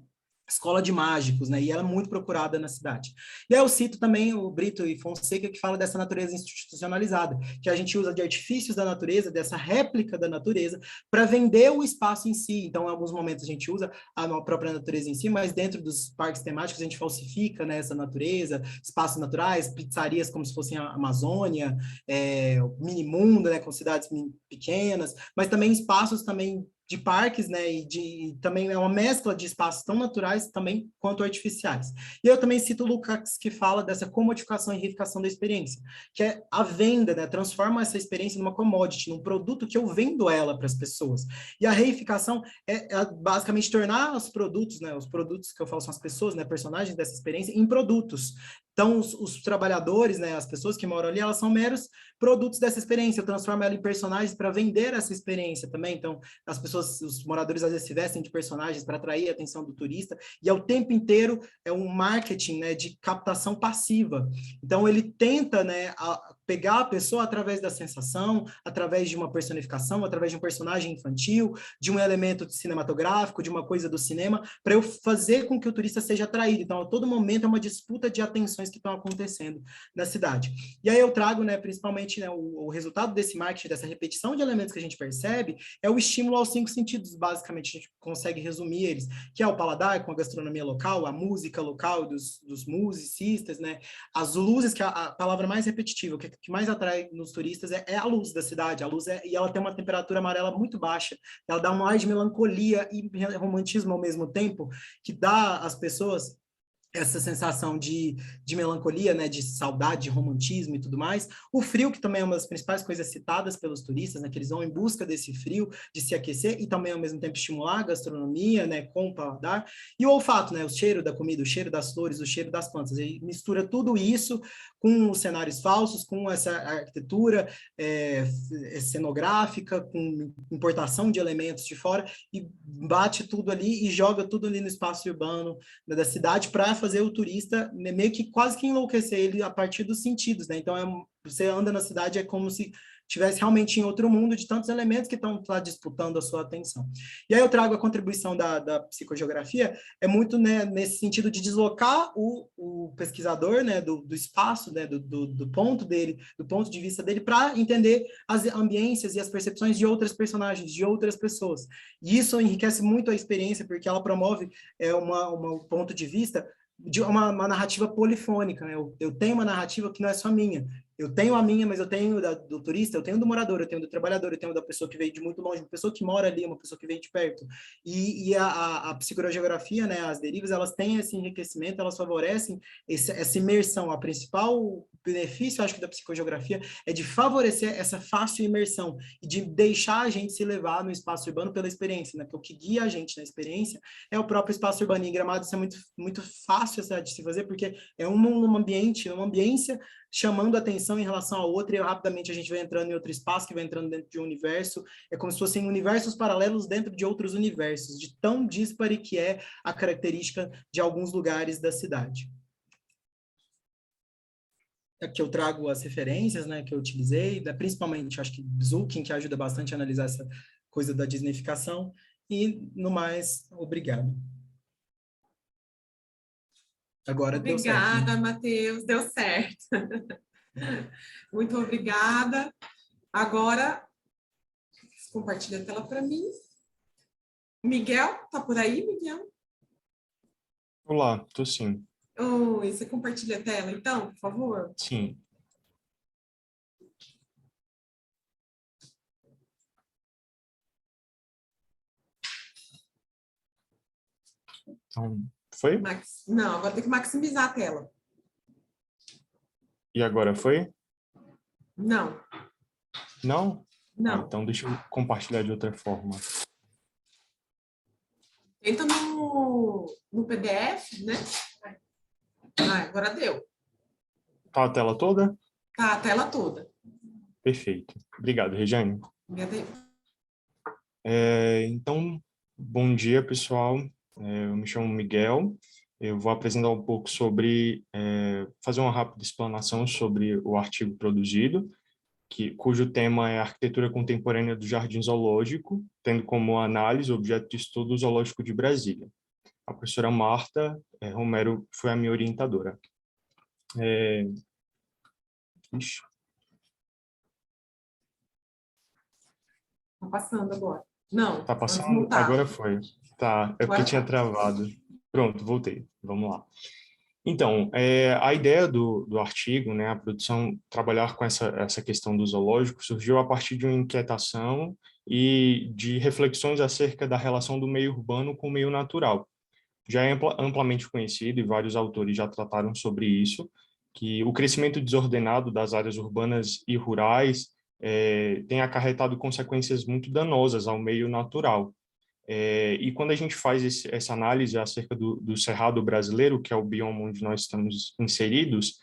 [SPEAKER 4] escola de mágicos, né? E ela é muito procurada na cidade. E aí eu cito também o Brito e Fonseca, que fala dessa natureza institucionalizada, que a gente usa de artifícios da natureza, dessa réplica da natureza, para vender o espaço em si. Então, em alguns momentos a gente usa a própria natureza em si, mas dentro dos parques temáticos a gente falsifica, né, essa natureza, espaços naturais, pizzarias como se fossem a Amazônia, Minimundo, né, com cidades pequenas, mas também espaços também de parques, né, e também é uma mescla de espaços tão naturais também quanto artificiais. E eu também cito o Lukács, que fala dessa comodificação e reificação da experiência, que é a venda, né, transforma essa experiência numa commodity, num produto que eu vendo ela para as pessoas. E a reificação é basicamente tornar os produtos, né, os produtos que eu falo são as pessoas, né, personagens dessa experiência, em produtos. Então, os trabalhadores, né, as pessoas que moram ali, elas são meros produtos dessa experiência. Eu transformo ela em personagens para vender essa experiência também. Então, as pessoas, os moradores, às vezes, se vestem de personagens para atrair a atenção do turista. E, ao tempo inteiro, é um marketing, né, de captação passiva. Então, ele tenta, né, pegar a pessoa através da sensação, através de uma personificação, através de um personagem infantil, de um elemento cinematográfico, de uma coisa do cinema, para eu fazer com que o turista seja atraído. Então, a todo momento é uma disputa de atenções que estão acontecendo na cidade. E aí eu trago, né, principalmente, né, o resultado desse marketing, dessa repetição de elementos que a gente percebe, é o estímulo aos 5 sentidos, basicamente, a gente consegue resumir eles, que é o paladar, com a gastronomia local, a música local dos musicistas, né, as luzes, que é a palavra mais repetitiva, o que mais atrai nos turistas é a luz da cidade, e ela tem uma temperatura amarela muito baixa, ela dá um ar de melancolia e romantismo ao mesmo tempo, que dá às pessoas essa sensação de melancolia, né, de saudade, de romantismo e tudo mais. O frio, que também é uma das principais coisas citadas pelos turistas, né, que eles vão em busca desse frio, de se aquecer e também, ao mesmo tempo, estimular a gastronomia, né, com o paladar. E o olfato, né, o cheiro da comida, o cheiro das flores, o cheiro das plantas. E mistura tudo isso com os cenários falsos, com essa arquitetura cenográfica, com importação de elementos de fora, e bate tudo ali e joga tudo ali no espaço urbano, né, da cidade, para fazer o turista meio que quase que enlouquecer ele a partir dos sentidos, né? Então, você anda na cidade, é como se estivesse realmente em outro mundo de tantos elementos que estão lá disputando a sua atenção. E aí eu trago a contribuição da psicogeografia, é muito, né, nesse sentido de deslocar o pesquisador, né, do espaço, né, do ponto dele, do ponto de vista dele, para entender as ambiências e as percepções de outras personagens, de outras pessoas. E isso enriquece muito a experiência, porque ela promove um ponto de vista de uma narrativa polifônica, né? Eu tenho uma narrativa que não é só minha. Eu tenho a minha, mas eu tenho do turista, eu tenho do morador, eu tenho do trabalhador, eu tenho da pessoa que veio de muito longe, uma pessoa que mora ali, uma pessoa que veio de perto. E a psicogeografia, né, as derivas, elas têm esse enriquecimento, elas favorecem essa imersão. A principal benefício, acho que, da psicogeografia é de favorecer essa fácil imersão e de deixar a gente se levar no espaço urbano pela experiência, né? Porque o que guia a gente na experiência é o próprio espaço urbano. E em Gramado isso é muito, muito fácil de se fazer, porque é um ambiente, uma ambiência chamando atenção em relação a outra, e rapidamente a gente vai entrando em outro espaço, que vai entrando dentro de um universo, é como se fossem universos paralelos dentro de outros universos, de tão díspare que é a característica de alguns lugares da cidade. Aqui eu trago as referências, né, que eu utilizei, principalmente, acho que Zulkin, que ajuda bastante a analisar essa coisa da disneyficação, e, no mais, obrigado. Agora deu certo.
[SPEAKER 1] Obrigada, Matheus, deu certo. Muito obrigada. Agora, compartilha a tela para mim. Miguel, tá por aí, Miguel?
[SPEAKER 3] Olá, tô sim.
[SPEAKER 1] Oi, você compartilha a tela, então, por favor?
[SPEAKER 3] Sim. Então, foi?
[SPEAKER 1] Não, agora tem que maximizar a tela.
[SPEAKER 3] E agora foi?
[SPEAKER 1] Não.
[SPEAKER 3] Não?
[SPEAKER 1] Não.
[SPEAKER 3] Ah, então deixa eu compartilhar de outra forma.
[SPEAKER 1] Entra no PDF, né? Agora deu.
[SPEAKER 3] Tá a tela toda?
[SPEAKER 1] Tá, a tela toda.
[SPEAKER 3] Perfeito. Obrigado, Regiane.
[SPEAKER 1] Obrigada.
[SPEAKER 3] Então, bom dia, pessoal. Eu me chamo Miguel. Eu vou apresentar um pouco sobre, fazer uma rápida explanação sobre o artigo produzido, cujo tema é Arquitetura Contemporânea do Jardim Zoológico, tendo como análise o objeto de estudo zoológico de Brasília. A professora Marta Romero foi a minha orientadora.
[SPEAKER 1] Tá passando agora. Não.
[SPEAKER 3] Tá passando? Agora foi. Tá, é porque tinha travado. Pronto, voltei. Vamos lá. Então, a ideia do artigo, né, a produção, trabalhar com essa questão do zoológico, surgiu a partir de uma inquietação e de reflexões acerca da relação do meio urbano com o meio natural. Já é amplamente conhecido, e vários autores já trataram sobre isso, que o crescimento desordenado das áreas urbanas e rurais tem acarretado consequências muito danosas ao meio natural. E quando a gente faz essa análise acerca do Cerrado brasileiro, que é o bioma onde nós estamos inseridos,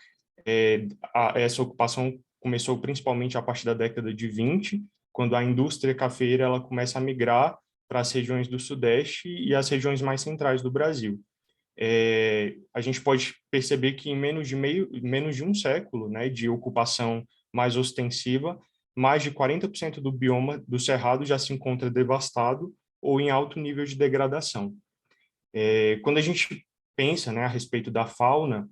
[SPEAKER 3] essa ocupação começou principalmente a partir da década de 20, quando a indústria cafeeira ela começa a migrar para as regiões do Sudeste e as regiões mais centrais do Brasil. A gente pode perceber que em menos de um século, né, de ocupação mais ostensiva, mais de 40% do bioma do Cerrado já se encontra devastado ou em alto nível de degradação. Quando a gente pensa, né, a respeito da fauna,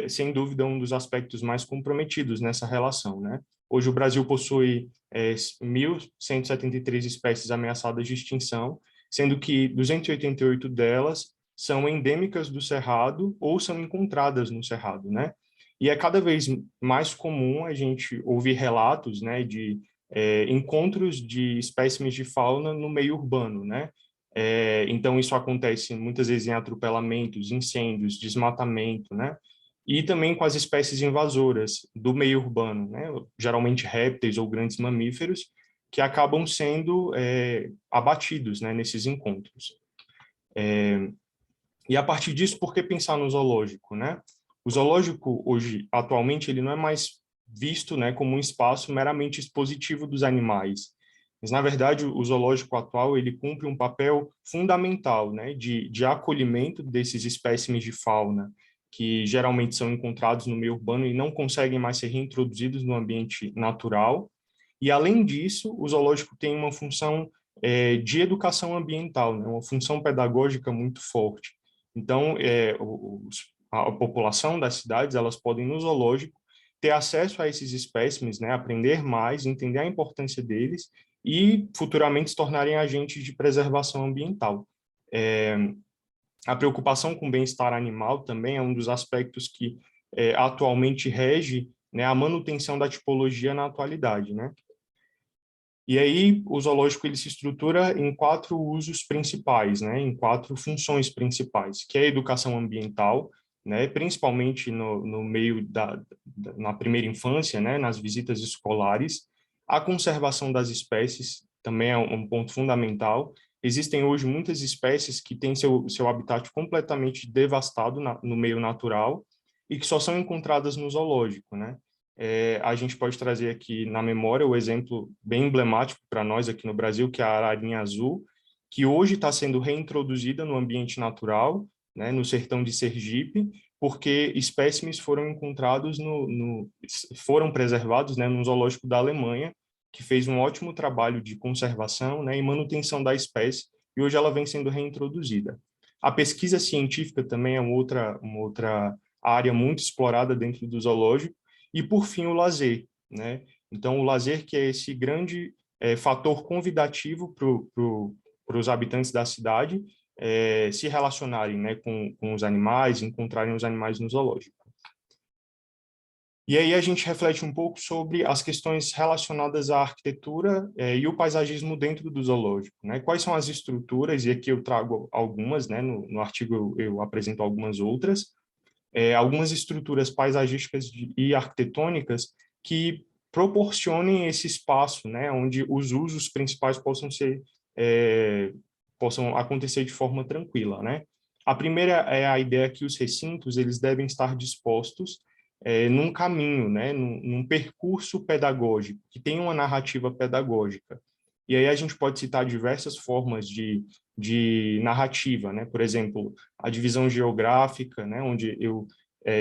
[SPEAKER 3] sem dúvida, um dos aspectos mais comprometidos nessa relação, né? Hoje o Brasil possui 1.173 espécies ameaçadas de extinção, sendo que 288 delas são endêmicas do Cerrado ou são encontradas no Cerrado, né? E é cada vez mais comum a gente ouvir relatos, né, de encontros de espécimes de fauna no meio urbano, né? Então isso acontece muitas vezes em atropelamentos, incêndios, desmatamento, né? E também com as espécies invasoras do meio urbano, né? Geralmente répteis ou grandes mamíferos, que acabam sendo abatidos, né, nesses encontros. E a partir disso, por que pensar no zoológico, né? O zoológico, hoje, atualmente, ele não é mais visto, né, como um espaço meramente expositivo dos animais, mas, na verdade, o zoológico atual, ele cumpre um papel fundamental, né, de acolhimento desses espécimes de fauna, que geralmente são encontrados no meio urbano e não conseguem mais ser reintroduzidos no ambiente natural. E, além disso, o zoológico tem uma função de educação ambiental, né, uma função pedagógica muito forte. Então, a população das cidades, elas podem, no zoológico, ter acesso a esses espécimes, né, aprender mais, entender a importância deles e futuramente se tornarem agentes de preservação ambiental. A preocupação com o bem-estar animal também é um dos aspectos que atualmente rege, né, a manutenção da tipologia na atualidade, né? E aí o zoológico ele se estrutura em 4 usos principais, né, em 4 funções principais, que é a educação ambiental, né, principalmente no meio na primeira infância, né, nas visitas escolares, a conservação das espécies também é um ponto fundamental. Existem hoje muitas espécies que têm seu habitat completamente devastado no meio natural e que só são encontradas no zoológico, né? A gente pode trazer aqui na memória o exemplo bem emblemático para nós aqui no Brasil, que é a ararinha azul, que hoje está sendo reintroduzida no ambiente natural, né, no sertão de Sergipe, porque espécimes foram encontrados foram preservados, né, no zoológico da Alemanha, que fez um ótimo trabalho de conservação, né, e manutenção da espécie, e hoje ela vem sendo reintroduzida. A pesquisa científica também é uma outra área muito explorada dentro do zoológico, e, por fim, o lazer, né? Então, o lazer que é esse grande fator convidativo para os habitantes da cidade se relacionarem, né, com os animais, encontrarem os animais no zoológico. E aí a gente reflete um pouco sobre as questões relacionadas à arquitetura e o paisagismo dentro do zoológico, né? Quais são as estruturas, e aqui eu trago algumas, né? No artigo eu apresento algumas outras, algumas estruturas paisagísticas e arquitetônicas que proporcionem esse espaço, né, onde os usos principais possam acontecer de forma tranquila, né? A primeira é a ideia que os recintos eles devem estar dispostos num caminho, né, num percurso pedagógico, que tem uma narrativa pedagógica. E aí a gente pode citar diversas formas de narrativa, né? Por exemplo, a divisão geográfica, né? Onde eu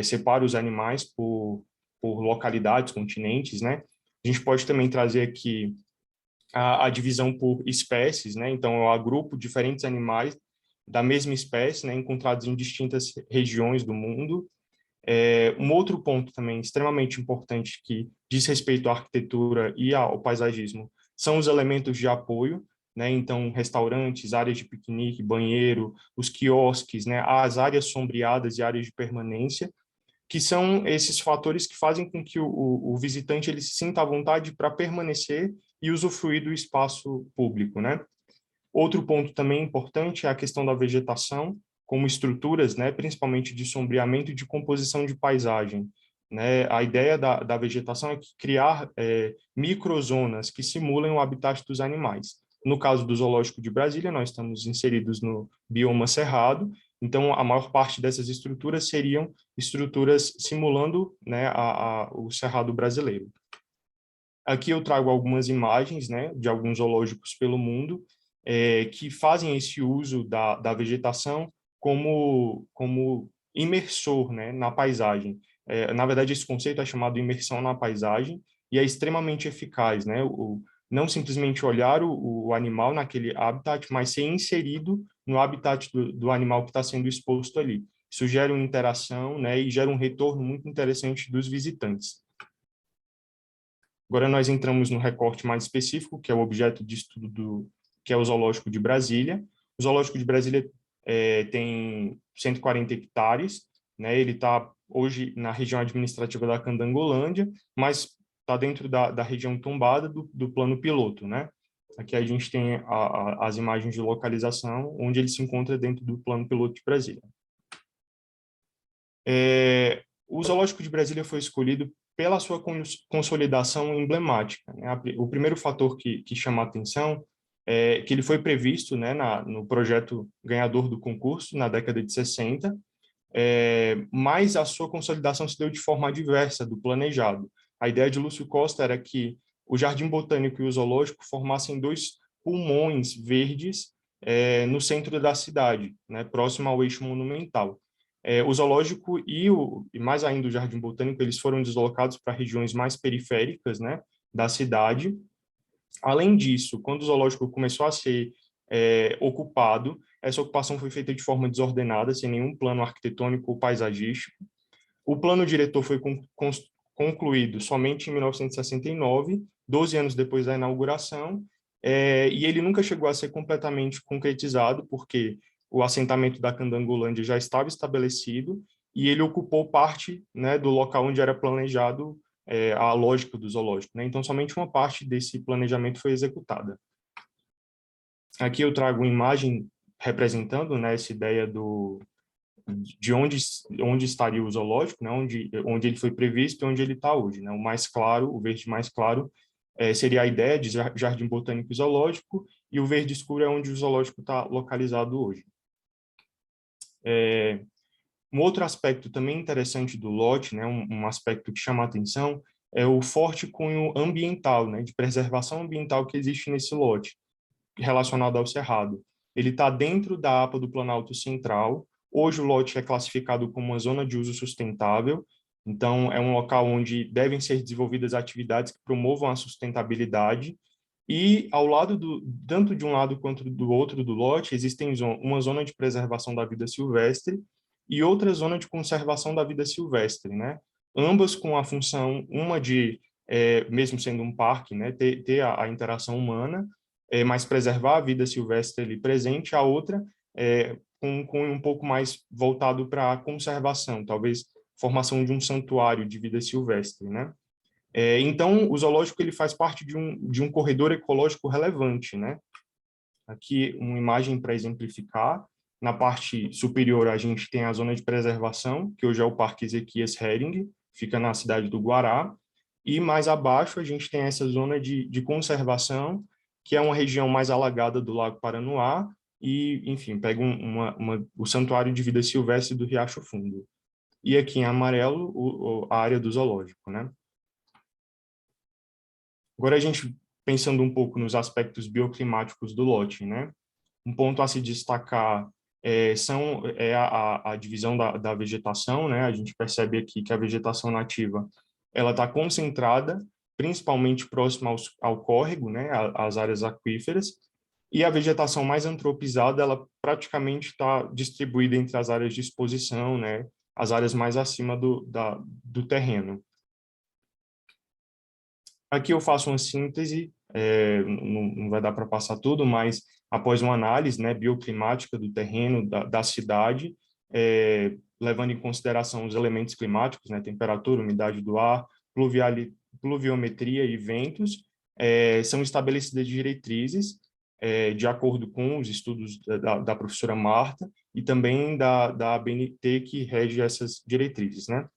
[SPEAKER 3] separo os animais por localidades, continentes, né? A gente pode também trazer aqui a divisão por espécies, né? Então, eu agrupo diferentes animais da mesma espécie, né? Encontrados em distintas regiões do mundo. Um outro ponto também extremamente importante que diz respeito à arquitetura e ao paisagismo são os elementos de apoio, né? Então, restaurantes, áreas de piquenique, banheiro, os quiosques, né? As áreas sombreadas e áreas de permanência, que são esses fatores que fazem com que o visitante ele se sinta à vontade para permanecer e usufruir do espaço público, né? Outro ponto também importante é a questão da vegetação, como estruturas, né, principalmente de sombreamento e de composição de paisagem. Né? A ideia da vegetação é criar microzonas que simulem o habitat dos animais. No caso do Zoológico de Brasília, nós estamos inseridos no bioma cerrado, então a maior parte dessas estruturas seriam estruturas simulando, né, o cerrado brasileiro. Aqui eu trago algumas imagens, né, de alguns zoológicos pelo mundo, que fazem esse uso da vegetação como imersor, né, na paisagem. na verdade, esse conceito é chamado imersão na paisagem e é extremamente eficaz, né? Não simplesmente olhar o animal naquele habitat, mas ser inserido no habitat do animal que está sendo exposto ali. Isso gera uma interação, né, e gera um retorno muito interessante dos visitantes. Agora nós entramos no recorte mais específico, que é o objeto de estudo que é o Zoológico de Brasília. O Zoológico de Brasília tem 140 hectares, né? Ele está hoje na região administrativa da Candangolândia, mas está dentro da região tombada do plano piloto, né? Aqui a gente tem as imagens de localização, onde ele se encontra dentro do plano piloto de Brasília. O Zoológico de Brasília foi escolhido pela sua consolidação emblemática, né? O primeiro fator que chama a atenção é que ele foi previsto, né, no projeto ganhador do concurso, na década de 60, mas a sua consolidação se deu de forma adversa do planejado. A ideia de Lúcio Costa era que o Jardim Botânico e o Zoológico formassem dois pulmões verdes no centro da cidade, né, próximo ao eixo monumental. O Zoológico e mais ainda o Jardim Botânico, eles foram deslocados para regiões mais periféricas, né, da cidade. Além disso, quando o Zoológico começou a ser ocupado, essa ocupação foi feita de forma desordenada, sem nenhum plano arquitetônico ou paisagístico. O plano diretor foi concluído somente em 1969, 12 anos depois da inauguração, e ele nunca chegou a ser completamente concretizado, porque o assentamento da Candangolândia já estava estabelecido e ele ocupou parte, né, do local onde era planejado a lógica do zoológico, né? Então, somente uma parte desse planejamento foi executada. Aqui eu trago uma imagem representando, né, essa ideia de onde estaria o zoológico, né, onde ele foi previsto e onde ele está hoje, né? O mais claro, o verde mais claro, seria a ideia de Jardim Botânico e Zoológico, e o verde escuro é onde o zoológico está localizado hoje. Um outro aspecto também interessante do lote, né, um aspecto que chama a atenção, é o forte cunho ambiental, né, de preservação ambiental que existe nesse lote, relacionado ao Cerrado. Ele está dentro da APA do Planalto Central. Hoje o lote é classificado como uma zona de uso sustentável, então é um local onde devem ser desenvolvidas atividades que promovam a sustentabilidade, e ao lado tanto de um lado quanto do outro do lote, existem uma zona de preservação da vida silvestre e outra zona de conservação da vida silvestre, né? Ambas com a função, uma de, mesmo sendo um parque, né, ter a interação humana, mas preservar a vida silvestre ali presente, a outra com um pouco mais voltado para a conservação, talvez formação de um santuário de vida silvestre, né? Então, o zoológico ele faz parte de um corredor ecológico relevante, né? Aqui uma imagem para exemplificar. Na parte superior a gente tem a zona de preservação, que hoje é o Parque Ezequias Hering, fica na cidade do Guará, e mais abaixo a gente tem essa zona de conservação, que é uma região mais alagada do Lago Paranoá, e, enfim, pega o Santuário de Vida Silvestre do Riacho Fundo. E aqui em amarelo, a área do zoológico, né? Agora a gente pensando um pouco nos aspectos bioclimáticos do lote, né? Um ponto a se destacar é a divisão da vegetação, né? A gente percebe aqui que a vegetação nativa ela está concentrada, principalmente próxima ao córrego, né? Às áreas aquíferas, e a vegetação mais antropizada ela praticamente está distribuída entre as áreas de exposição, né? As áreas mais acima do terreno. Aqui eu faço uma síntese, não vai dar para passar tudo, mas após uma análise, né, bioclimática do terreno, da cidade, levando em consideração os elementos climáticos, né, temperatura, umidade do ar, pluviometria e ventos, são estabelecidas diretrizes, de acordo com os estudos da professora Marta e também da ABNT que rege essas diretrizes, né?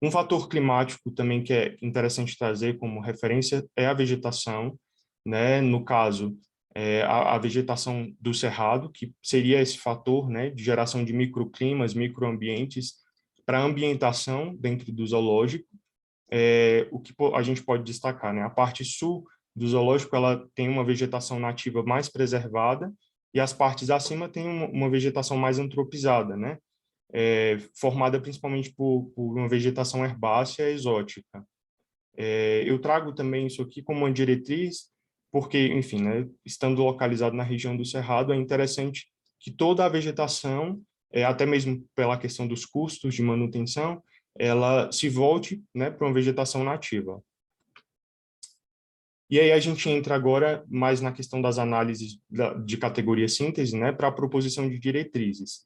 [SPEAKER 3] Um fator climático também que é interessante trazer como referência é a vegetação, né? No caso, a vegetação do cerrado, que seria esse fator, né, de geração de microclimas, microambientes para a ambientação dentro do zoológico. O que a gente pode destacar, né? A parte sul do zoológico ela tem uma vegetação nativa mais preservada e as partes acima têm uma vegetação mais antropizada, né? formada principalmente por uma vegetação herbácea exótica. Eu trago também isso aqui como uma diretriz, porque, enfim, né, estando localizado na região do Cerrado, é interessante que toda a vegetação, até mesmo pela questão dos custos de manutenção, ela se volte, né, para uma vegetação nativa. E aí a gente entra agora mais na questão das análises de categoria síntese, né, para a proposição de diretrizes.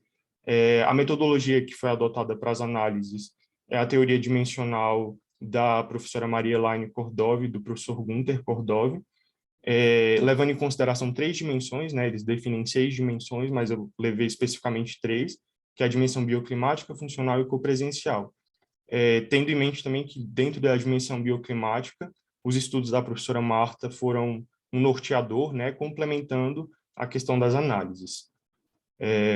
[SPEAKER 3] A metodologia que foi adotada para as análises é a teoria dimensional da professora Maria Elaine Cordove e do professor Gunther Cordove, levando em consideração 3 dimensões, né, eles definem 6 dimensões, mas eu levei especificamente 3, que é a dimensão bioclimática, funcional e copresencial. Tendo em mente também que dentro da dimensão bioclimática, os estudos da professora Marta foram um norteador, né, complementando a questão das análises.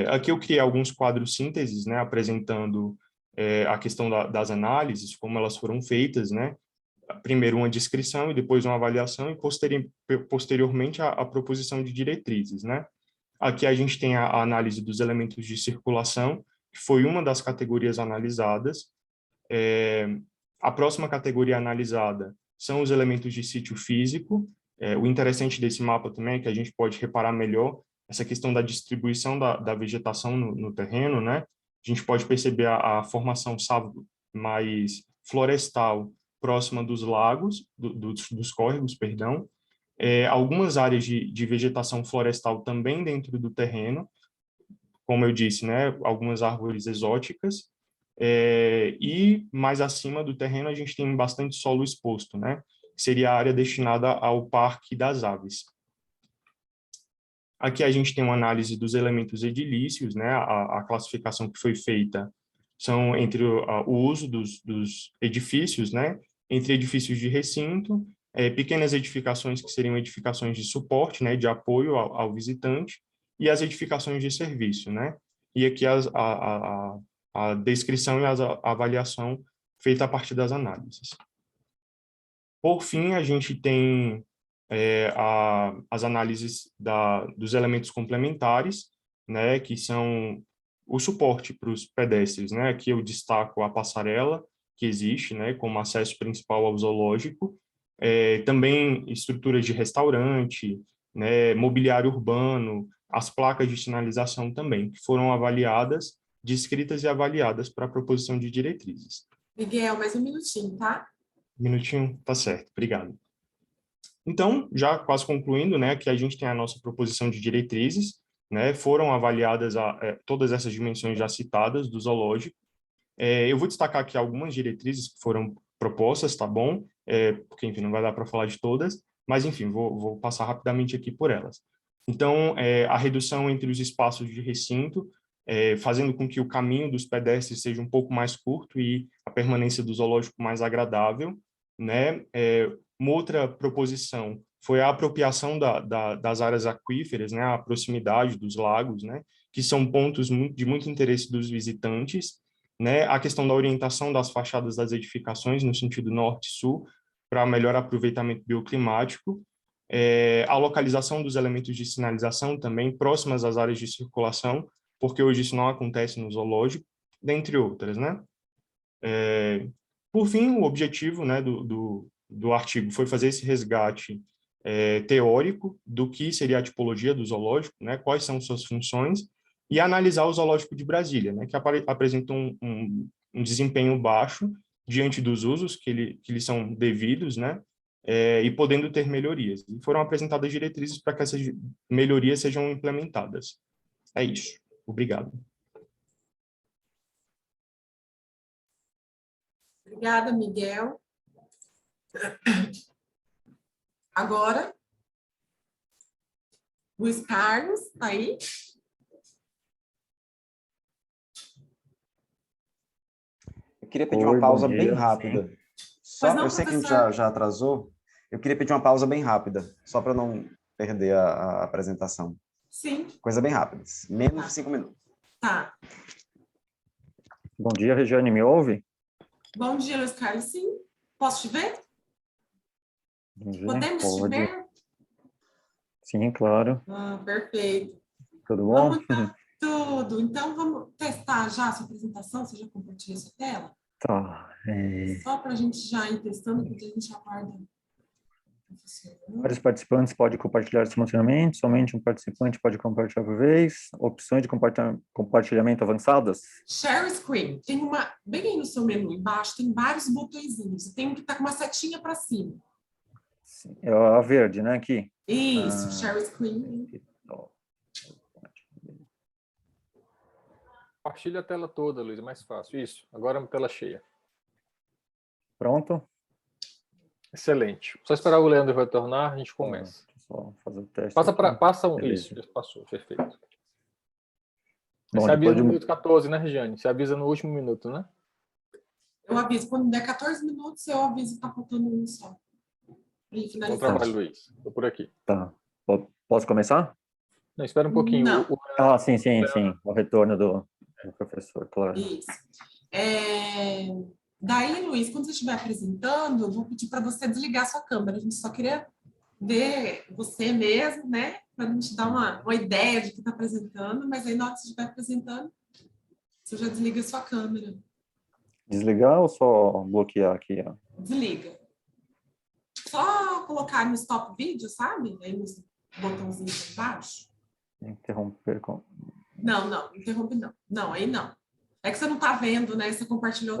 [SPEAKER 3] Aqui eu criei alguns quadros sínteses, né, apresentando a questão das análises, como elas foram feitas, né, primeiro uma descrição e depois uma avaliação e posteriormente a proposição de diretrizes, né. Aqui a gente tem a análise dos elementos de circulação, que foi uma das categorias analisadas. A próxima categoria analisada são os elementos de sítio físico. O interessante desse mapa também é que a gente pode reparar melhor essa questão da distribuição da vegetação no terreno, né? A gente pode perceber a formação mais florestal próxima dos lagos, dos córregos, perdão. Algumas áreas de vegetação florestal também dentro do terreno, como eu disse, né? Algumas árvores exóticas. E mais acima do terreno a gente tem bastante solo exposto, né? Que seria a área destinada ao Parque das Aves. Aqui a gente tem uma análise dos elementos edilícios, né? A classificação que foi feita são entre o uso dos edifícios, né? Entre edifícios de recinto, pequenas edificações que seriam edificações de suporte, né? De apoio ao visitante, e as edificações de serviço, né? E aqui a descrição e a avaliação feita a partir das análises. Por fim, a gente tem as análises dos elementos complementares, né, que são o suporte para os pedestres, né? Aqui eu destaco a passarela que existe, né, como acesso principal ao zoológico, também estruturas de restaurante, né, mobiliário urbano, as placas de sinalização também, que foram avaliadas, descritas e avaliadas para a proposição de diretrizes.
[SPEAKER 1] Miguel, mais um minutinho, tá?
[SPEAKER 3] Um minutinho, tá certo, obrigado. Então, já quase concluindo, né, que a gente tem a nossa proposição de diretrizes, né, foram avaliadas todas essas dimensões já citadas do zoológico. Eu vou destacar aqui algumas diretrizes que foram propostas, tá bom? Porque, enfim, não vai dar para falar de todas, mas, enfim, vou passar rapidamente aqui por elas. Então, a redução entre os espaços de recinto, fazendo com que o caminho dos pedestres seja um pouco mais curto e a permanência do zoológico mais agradável, né? Uma outra proposição foi a apropriação das áreas aquíferas, né? A proximidade dos lagos, né? Que são pontos de muito interesse dos visitantes, né? A questão da orientação das fachadas das edificações no sentido norte-sul para melhor aproveitamento bioclimático, a localização dos elementos de sinalização também próximas às áreas de circulação, porque hoje isso não acontece no zoológico, dentre outras, né? Por fim, o objetivo, né, do artigo foi fazer esse resgate teórico do que seria a tipologia do zoológico, né, quais são suas funções, e analisar o zoológico de Brasília, né, que apresenta um desempenho baixo diante dos usos que lhes são devidos, né, e podendo ter melhorias. E foram apresentadas diretrizes para que essas melhorias sejam implementadas. É isso. Obrigado.
[SPEAKER 1] Obrigada, Miguel. Agora, Luiz Carlos, tá aí?
[SPEAKER 6] Eu queria pedir
[SPEAKER 7] Oi,
[SPEAKER 6] uma pausa
[SPEAKER 7] bom
[SPEAKER 6] bem
[SPEAKER 7] dia.
[SPEAKER 6] rápida.
[SPEAKER 1] Pois não,
[SPEAKER 6] Eu sei que a gente
[SPEAKER 1] professor?
[SPEAKER 6] já atrasou. Eu queria pedir uma pausa bem rápida, só para não perder a apresentação.
[SPEAKER 1] Sim,
[SPEAKER 6] Coisa bem rápida, menos de 5 minutos.
[SPEAKER 1] tá.
[SPEAKER 7] Bom dia, Regiane, me ouve?
[SPEAKER 1] Bom dia, Luiz Carlos. Sim. Posso te ver?
[SPEAKER 7] Bom dia,
[SPEAKER 1] Podemos te
[SPEAKER 7] pode.
[SPEAKER 1] ver?
[SPEAKER 7] Sim, claro.
[SPEAKER 1] Perfeito.
[SPEAKER 7] Tudo bom?
[SPEAKER 1] Vamos então. Tudo. Então, vamos testar já a sua apresentação? Você já compartilhou sua tela?
[SPEAKER 7] Tá.
[SPEAKER 1] Só para a gente já ir testando, porque a gente aguarda.
[SPEAKER 7] Vários participantes podem compartilhar simultaneamente, somente um participante pode compartilhar por vez. Opções de compartilhamento avançadas?
[SPEAKER 1] Share screen. Tem uma, bem aí no seu menu embaixo, tem vários botõezinhos. Tem um que está com uma setinha para cima.
[SPEAKER 7] Sim, é a verde, né, aqui.
[SPEAKER 1] Isso, share screen.
[SPEAKER 5] Compartilha a tela toda, Luiz, é mais fácil. Isso, agora é uma tela cheia.
[SPEAKER 7] Pronto?
[SPEAKER 5] Excelente. Só esperar o Leandro retornar, a gente começa.
[SPEAKER 7] Só fazer o teste
[SPEAKER 5] Passa
[SPEAKER 7] aqui.
[SPEAKER 5] isso, já passou, perfeito.
[SPEAKER 7] Bom,
[SPEAKER 5] Você avisa
[SPEAKER 7] depois
[SPEAKER 5] no
[SPEAKER 7] de...
[SPEAKER 5] minuto 14, né, Regiane? Você avisa no último minuto, né?
[SPEAKER 1] Eu aviso, quando der 14 minutos, eu aviso que está faltando um só.
[SPEAKER 5] Bom trabalho, Luiz. Estou por aqui.
[SPEAKER 7] Tá. Posso começar?
[SPEAKER 5] Não, espera um pouquinho.
[SPEAKER 1] Não.
[SPEAKER 7] Sim. O retorno do professor, claro.
[SPEAKER 1] Isso. Daí, Luiz, quando você estiver apresentando, eu vou pedir para você desligar a sua câmera. A gente só queria ver você mesmo, né? Para a gente dar uma ideia de que está apresentando, mas aí na hora que você estiver apresentando, você já desliga a sua câmera.
[SPEAKER 7] Desligar ou só bloquear aqui? Ó?
[SPEAKER 1] Desliga. Só colocar no stop vídeo, sabe? Aí nos botãozinhos embaixo.
[SPEAKER 7] Interromper.
[SPEAKER 1] Não, interrompe não. Não, aí não. É que você não está vendo, né? Você compartilhou.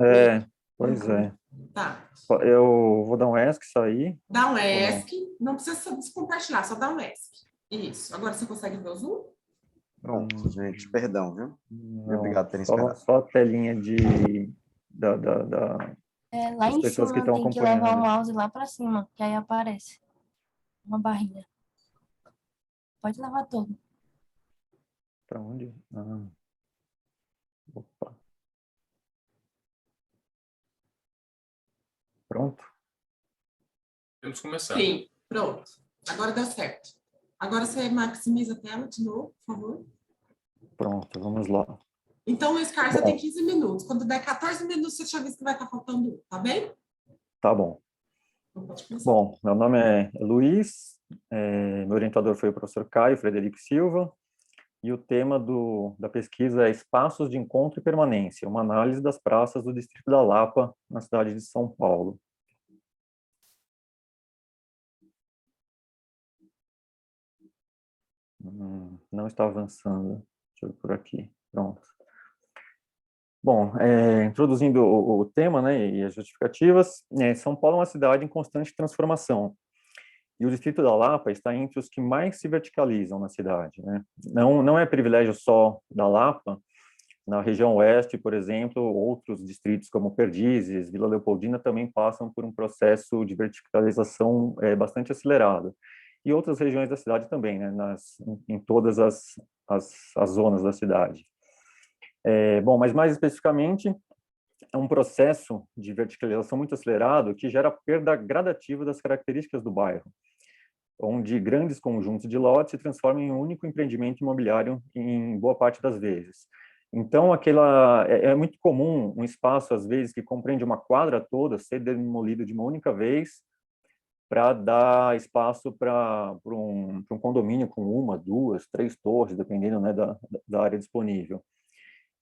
[SPEAKER 7] Pois é.
[SPEAKER 1] Tá.
[SPEAKER 7] Eu vou dar um ESC, sair.
[SPEAKER 1] Dá um ESC. Não precisa compartilhar, só dá um ESC. Isso. Agora você consegue ver o Zoom?
[SPEAKER 6] Pronto, gente. Perdão, viu? Obrigado por terem esperado.
[SPEAKER 7] Só a telinha da,
[SPEAKER 2] Lá
[SPEAKER 7] das
[SPEAKER 2] em
[SPEAKER 7] pessoas que
[SPEAKER 2] cima
[SPEAKER 7] estão
[SPEAKER 2] tem que levar o
[SPEAKER 7] acompanhando.
[SPEAKER 2] mouse lá para cima, que aí aparece uma barrinha. Pode levar todo.
[SPEAKER 7] Para onde? Opa. Pronto?
[SPEAKER 3] Vamos começar.
[SPEAKER 1] Sim, pronto. Agora deu certo. Agora você maximiza a tela de novo, por favor.
[SPEAKER 7] Pronto, vamos lá.
[SPEAKER 1] Então, o Scar, você tem 15 minutos. Quando der 14 minutos, você já avisa que vai estar faltando um, tá bem?
[SPEAKER 7] Tá bom.
[SPEAKER 1] Então, pode começar.
[SPEAKER 7] Bom, meu nome é Luiz, meu orientador foi o professor Caio Frederico Silva, e o tema da pesquisa é Espaços de Encontro e Permanência, uma análise das praças do Distrito da Lapa, na cidade de São Paulo. Não está avançando. Deixa eu ver por aqui. Pronto. Bom, introduzindo o tema, né, e as justificativas, São Paulo é uma cidade em constante transformação. E o Distrito da Lapa está entre os que mais se verticalizam na cidade, né? Não é privilégio só da Lapa. Na região oeste, por exemplo, outros distritos como Perdizes, Vila Leopoldina também passam por um processo de verticalização bastante acelerado. E outras regiões da cidade também, né? Em todas as zonas da cidade. Bom, mas mais especificamente, é um processo de verticalização muito acelerado que gera perda gradativa das características do bairro, onde grandes conjuntos de lotes se transformam em um único empreendimento imobiliário em boa parte das vezes. Então, é muito comum um espaço, às vezes, que compreende uma quadra toda, ser demolido de uma única vez para dar espaço para um condomínio com uma, duas, três torres, dependendo, né, da área disponível.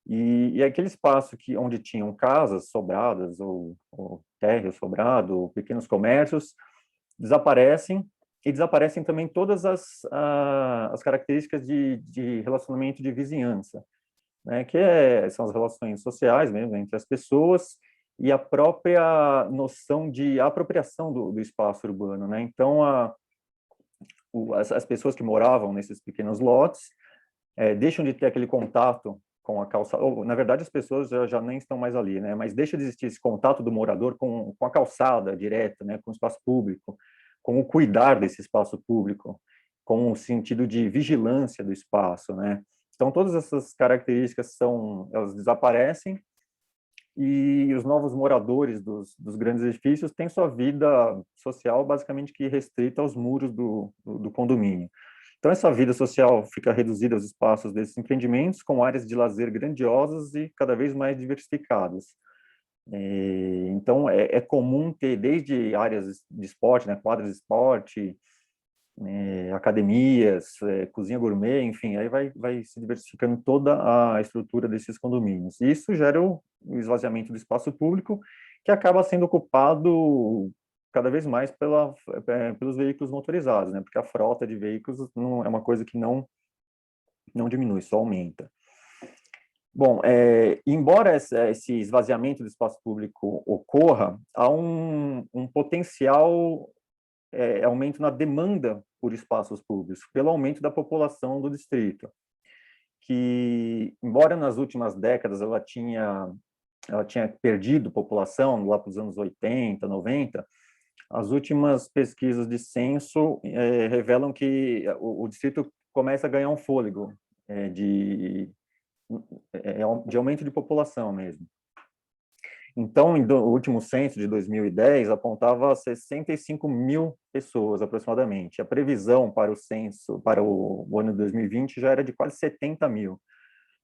[SPEAKER 7] E aquele espaço onde tinham casas sobradas ou térreo sobrado, ou pequenos comércios, desaparecem, e desaparecem também todas as características de relacionamento de vizinhança, né, são as relações sociais mesmo entre as pessoas e a própria noção de apropriação do espaço urbano, né? Então, as pessoas que moravam nesses pequenos lotes deixam de ter aquele contato com a calçada, ou, na verdade, as pessoas já nem estão mais ali, né? Mas deixa de existir esse contato do morador com a calçada direta, né? Com o espaço público, com o cuidar desse espaço público, com o sentido de vigilância do espaço, né? Então, todas essas características elas desaparecem e os novos moradores dos grandes edifícios têm sua vida social basicamente que restrita aos muros do condomínio. Então, essa vida social fica reduzida aos espaços desses empreendimentos, com áreas de lazer grandiosas e cada vez mais diversificadas. Então, é comum ter desde áreas de esporte, né, quadras de esporte, academias, cozinha gourmet, enfim, aí vai se diversificando toda a estrutura desses condomínios. E isso gera o esvaziamento do espaço público, que acaba sendo ocupado cada vez mais pelos veículos motorizados, né? Porque a frota de veículos não é uma coisa que não diminui, só aumenta. Bom, embora esse esvaziamento do espaço público ocorra, há um potencial aumento na demanda por espaços públicos, pelo aumento da população do distrito, que, embora nas últimas décadas ela tinha perdido população, lá para os anos 80, 90, as últimas pesquisas de censo revelam que o distrito começa a ganhar um fôlego de aumento de população mesmo. Então, o último censo de 2010 apontava 65 mil pessoas, aproximadamente. A previsão para o censo, para o ano de 2020, já era de quase 70 mil.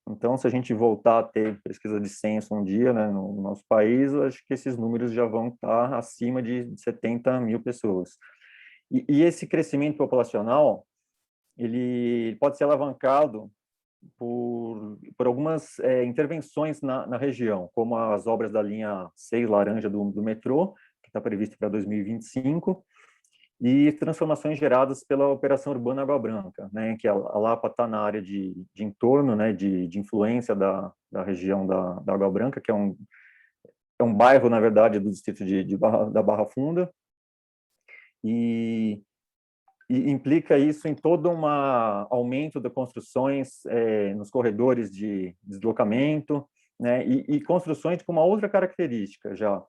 [SPEAKER 7] Então, se a gente voltar a ter pesquisa de censo um dia, né, no nosso país, eu acho que esses números já vão estar acima de 70 mil pessoas. E esse crescimento populacional, ele pode ser alavancado por algumas intervenções na região, como as obras da linha 6 laranja do metrô, que está previsto para 2025, e transformações geradas pela Operação Urbana Água Branca, né, que a Lapa está na área de entorno, né, de influência da região da Água Branca, que é um bairro, na verdade, do distrito da Barra Funda, e implica isso em todo um aumento de construções nos corredores de deslocamento, né, e construções com uma outra característica já,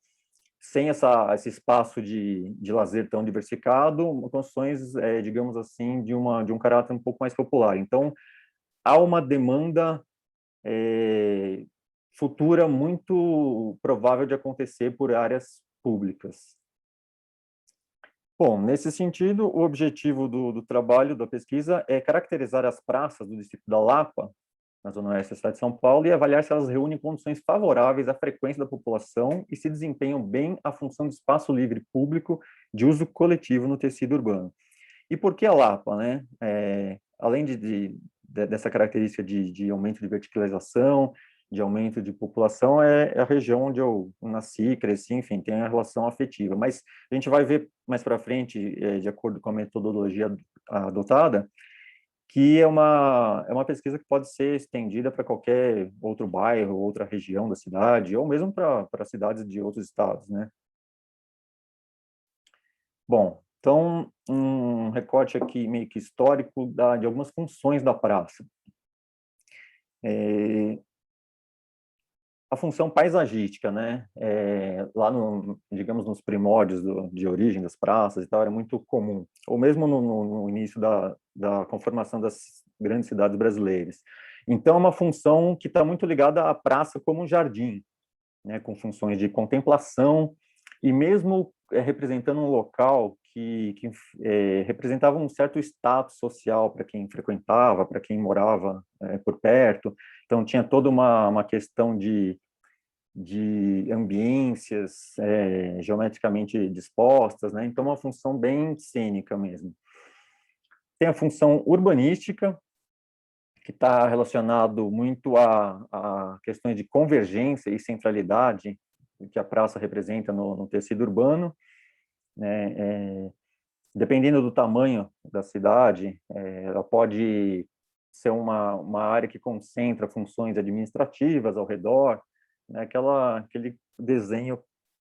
[SPEAKER 7] sem esse espaço de lazer tão diversificado, construções, digamos assim, de um caráter um pouco mais popular. Então, há uma demanda futura muito provável de acontecer por áreas públicas. Bom, nesse sentido, o objetivo do trabalho, da pesquisa, é caracterizar as praças do distrito da Lapa, na zona oeste da cidade de São Paulo, e avaliar se elas reúnem condições favoráveis à frequência da população e se desempenham bem a função de espaço livre público de uso coletivo no tecido urbano. E por que a Lapa, né? Além dessa característica de aumento de verticalização, de aumento de população, é a região onde eu nasci, cresci, enfim, tem a relação afetiva. Mas a gente vai ver mais para frente, de acordo com a metodologia adotada, que é uma pesquisa que pode ser estendida para qualquer outro bairro, outra região da cidade, ou mesmo para cidades de outros estados, né? Bom, então, um recorte aqui meio que histórico de algumas funções da praça. A função paisagística, né? Lá, digamos, nos primórdios de origem das praças e tal, era muito comum, ou mesmo no início da conformação das grandes cidades brasileiras. Então, é uma função que está muito ligada à praça como um jardim, né? Com funções de contemplação e mesmo representando um local que representava um certo status social para quem frequentava, para quem morava por perto. Então, tinha toda uma questão de ambiências geometricamente dispostas, né? Então, uma função bem cênica mesmo. Tem a função urbanística, que está relacionado muito a questões de convergência e centralidade que a praça representa no tecido urbano, né? Dependendo do tamanho da cidade, ela pode ser uma área que concentra funções administrativas ao redor, né? Aquele desenho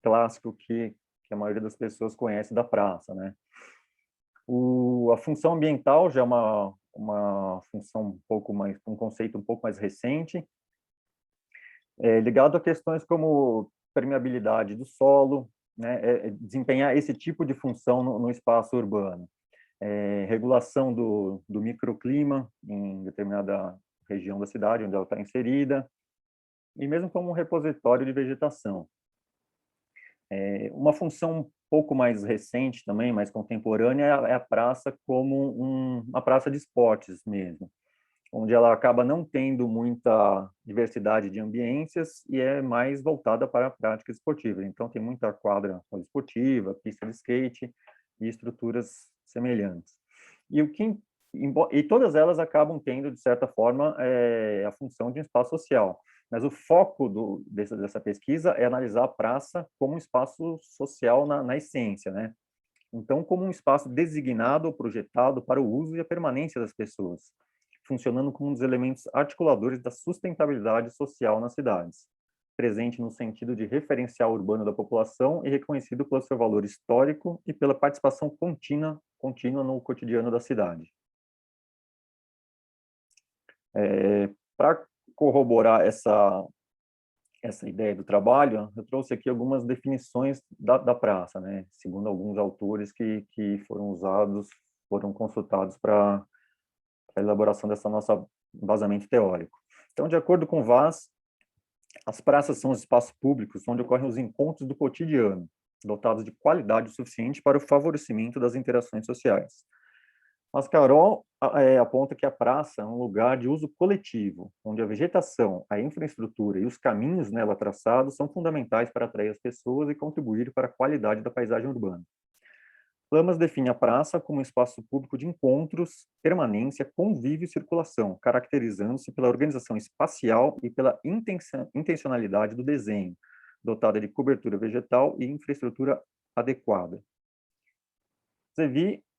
[SPEAKER 7] clássico que a maioria das pessoas conhece da praça, né? A função ambiental já é uma função um conceito um pouco mais recente, ligado a questões como permeabilidade do solo, né? Desempenhar esse tipo de função no espaço urbano. Regulação do microclima em determinada região da cidade onde ela está inserida, e mesmo como um repositório de vegetação. Uma função um pouco mais recente também, mais contemporânea, é a praça como uma praça de esportes mesmo, onde ela acaba não tendo muita diversidade de ambiências e é mais voltada para a prática esportiva. Então, tem muita quadra esportiva, pista de skate e estruturas semelhantes. E todas elas acabam tendo, de certa forma, a função de um espaço social. Mas o foco dessa pesquisa é analisar a praça como um espaço social na essência, né? Então, como um espaço designado ou projetado para o uso e a permanência das pessoas, funcionando como um dos elementos articuladores da sustentabilidade social nas cidades, presente no sentido de referencial urbano da população e reconhecido pelo seu valor histórico e pela participação contínua no cotidiano da cidade. Para corroborar essa ideia do trabalho, eu trouxe aqui algumas definições da praça, né? Segundo alguns autores que foram consultados para a elaboração dessa nossa embasamento teórico. Então, de acordo com Vaz, as praças são os espaços públicos onde ocorrem os encontros do cotidiano, dotados de qualidade suficiente para o favorecimento das interações sociais. Mas Carol aponta que a praça é um lugar de uso coletivo, onde a vegetação, a infraestrutura e os caminhos nela traçados são fundamentais para atrair as pessoas e contribuir para a qualidade da paisagem urbana. Lamas define a praça como um espaço público de encontros, permanência, convívio e circulação, caracterizando-se pela organização espacial e pela intencionalidade do desenho, dotada de cobertura vegetal e infraestrutura adequada.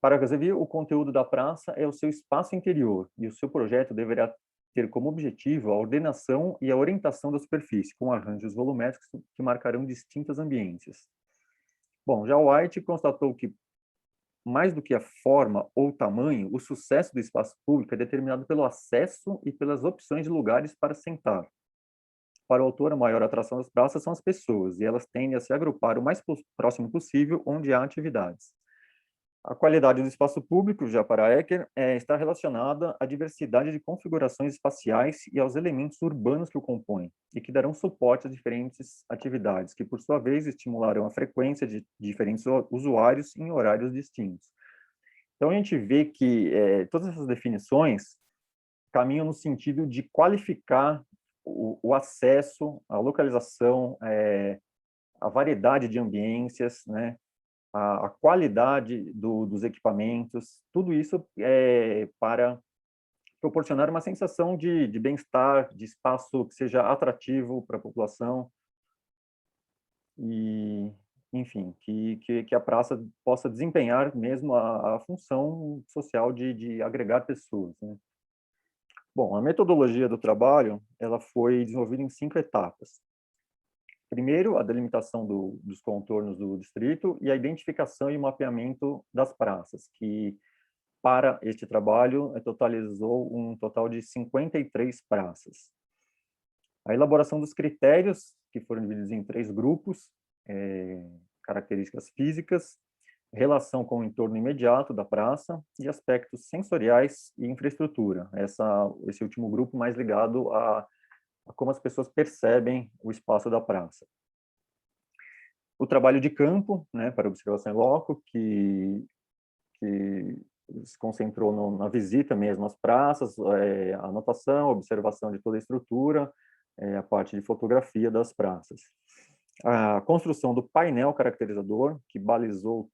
[SPEAKER 7] Para Zevi, o conteúdo da praça é o seu espaço interior e o seu projeto deverá ter como objetivo a ordenação e a orientação da superfície, com arranjos volumétricos que marcarão distintas ambiências. Bom, já White constatou que, mais do que a forma ou tamanho, o sucesso do espaço público é determinado pelo acesso e pelas opções de lugares para sentar. Para o autor, a maior atração das praças são as pessoas, e elas tendem a se agrupar o mais próximo possível onde há atividades. A qualidade do espaço público, já para Ecker, está relacionada à diversidade de configurações espaciais e aos elementos urbanos que o compõem, e que darão suporte a diferentes atividades, que, por sua vez, estimularão a frequência de diferentes usuários em horários distintos. Então, a gente vê que todas essas definições caminham no sentido de qualificar o acesso, a localização, a variedade de ambiências, né? A qualidade dos equipamentos, tudo isso para proporcionar uma sensação de bem-estar, de espaço que seja atrativo para a população e, enfim, que a praça possa desempenhar mesmo a função social de agregar pessoas, né? Bom, a metodologia do trabalho ela foi desenvolvida em 5 etapas. Primeiro, a delimitação dos contornos do distrito e a identificação e mapeamento das praças, que, para este trabalho, totalizou um total de 53 praças. A elaboração dos critérios, que foram divididos em 3 grupos, características físicas, relação com o entorno imediato da praça e aspectos sensoriais e infraestrutura. Esse último grupo mais ligado a como as pessoas percebem o espaço da praça. O trabalho de campo, né, para observação em loco, que se concentrou na visita mesmo às praças, a anotação, a observação de toda a estrutura, a parte de fotografia das praças. A construção do painel caracterizador, que balizou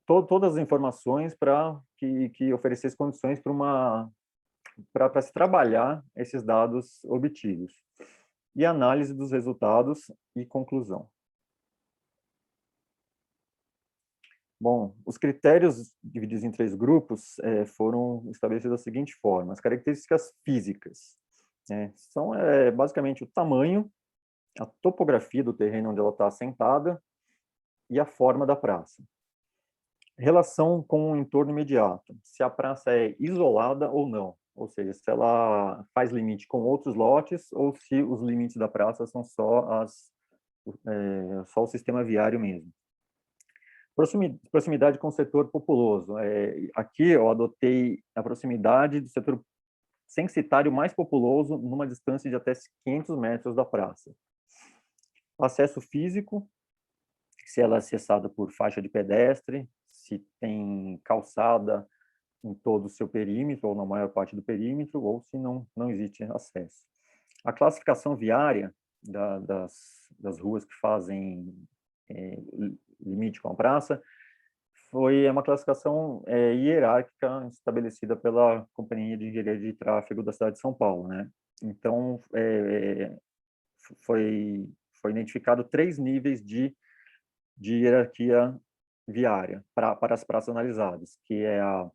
[SPEAKER 7] todas as informações para que oferecesse condições para se trabalhar esses dados obtidos. E análise dos resultados e conclusão. Bom, os critérios divididos em 3 grupos foram estabelecidos da seguinte forma. As características físicas são basicamente o tamanho, a topografia do terreno onde ela está assentada e a forma da praça. Relação com o entorno imediato, se a praça é isolada ou não, ou seja, se ela faz limite com outros lotes ou se os limites da praça são só o sistema viário mesmo. Proximidade com o setor populoso. Aqui eu adotei a proximidade do setor censitário mais populoso numa distância de até 500 metros da praça. Acesso físico, se ela é acessada por faixa de pedestre, se tem calçada em todo o seu perímetro, ou na maior parte do perímetro, ou se não existe acesso. A classificação viária das ruas que fazem limite com a praça Foi uma classificação hierárquica estabelecida pela Companhia de Engenharia de Tráfego da cidade de São Paulo, né? Então, foi identificado 3 níveis de hierarquia viária para as praças analisadas, que é a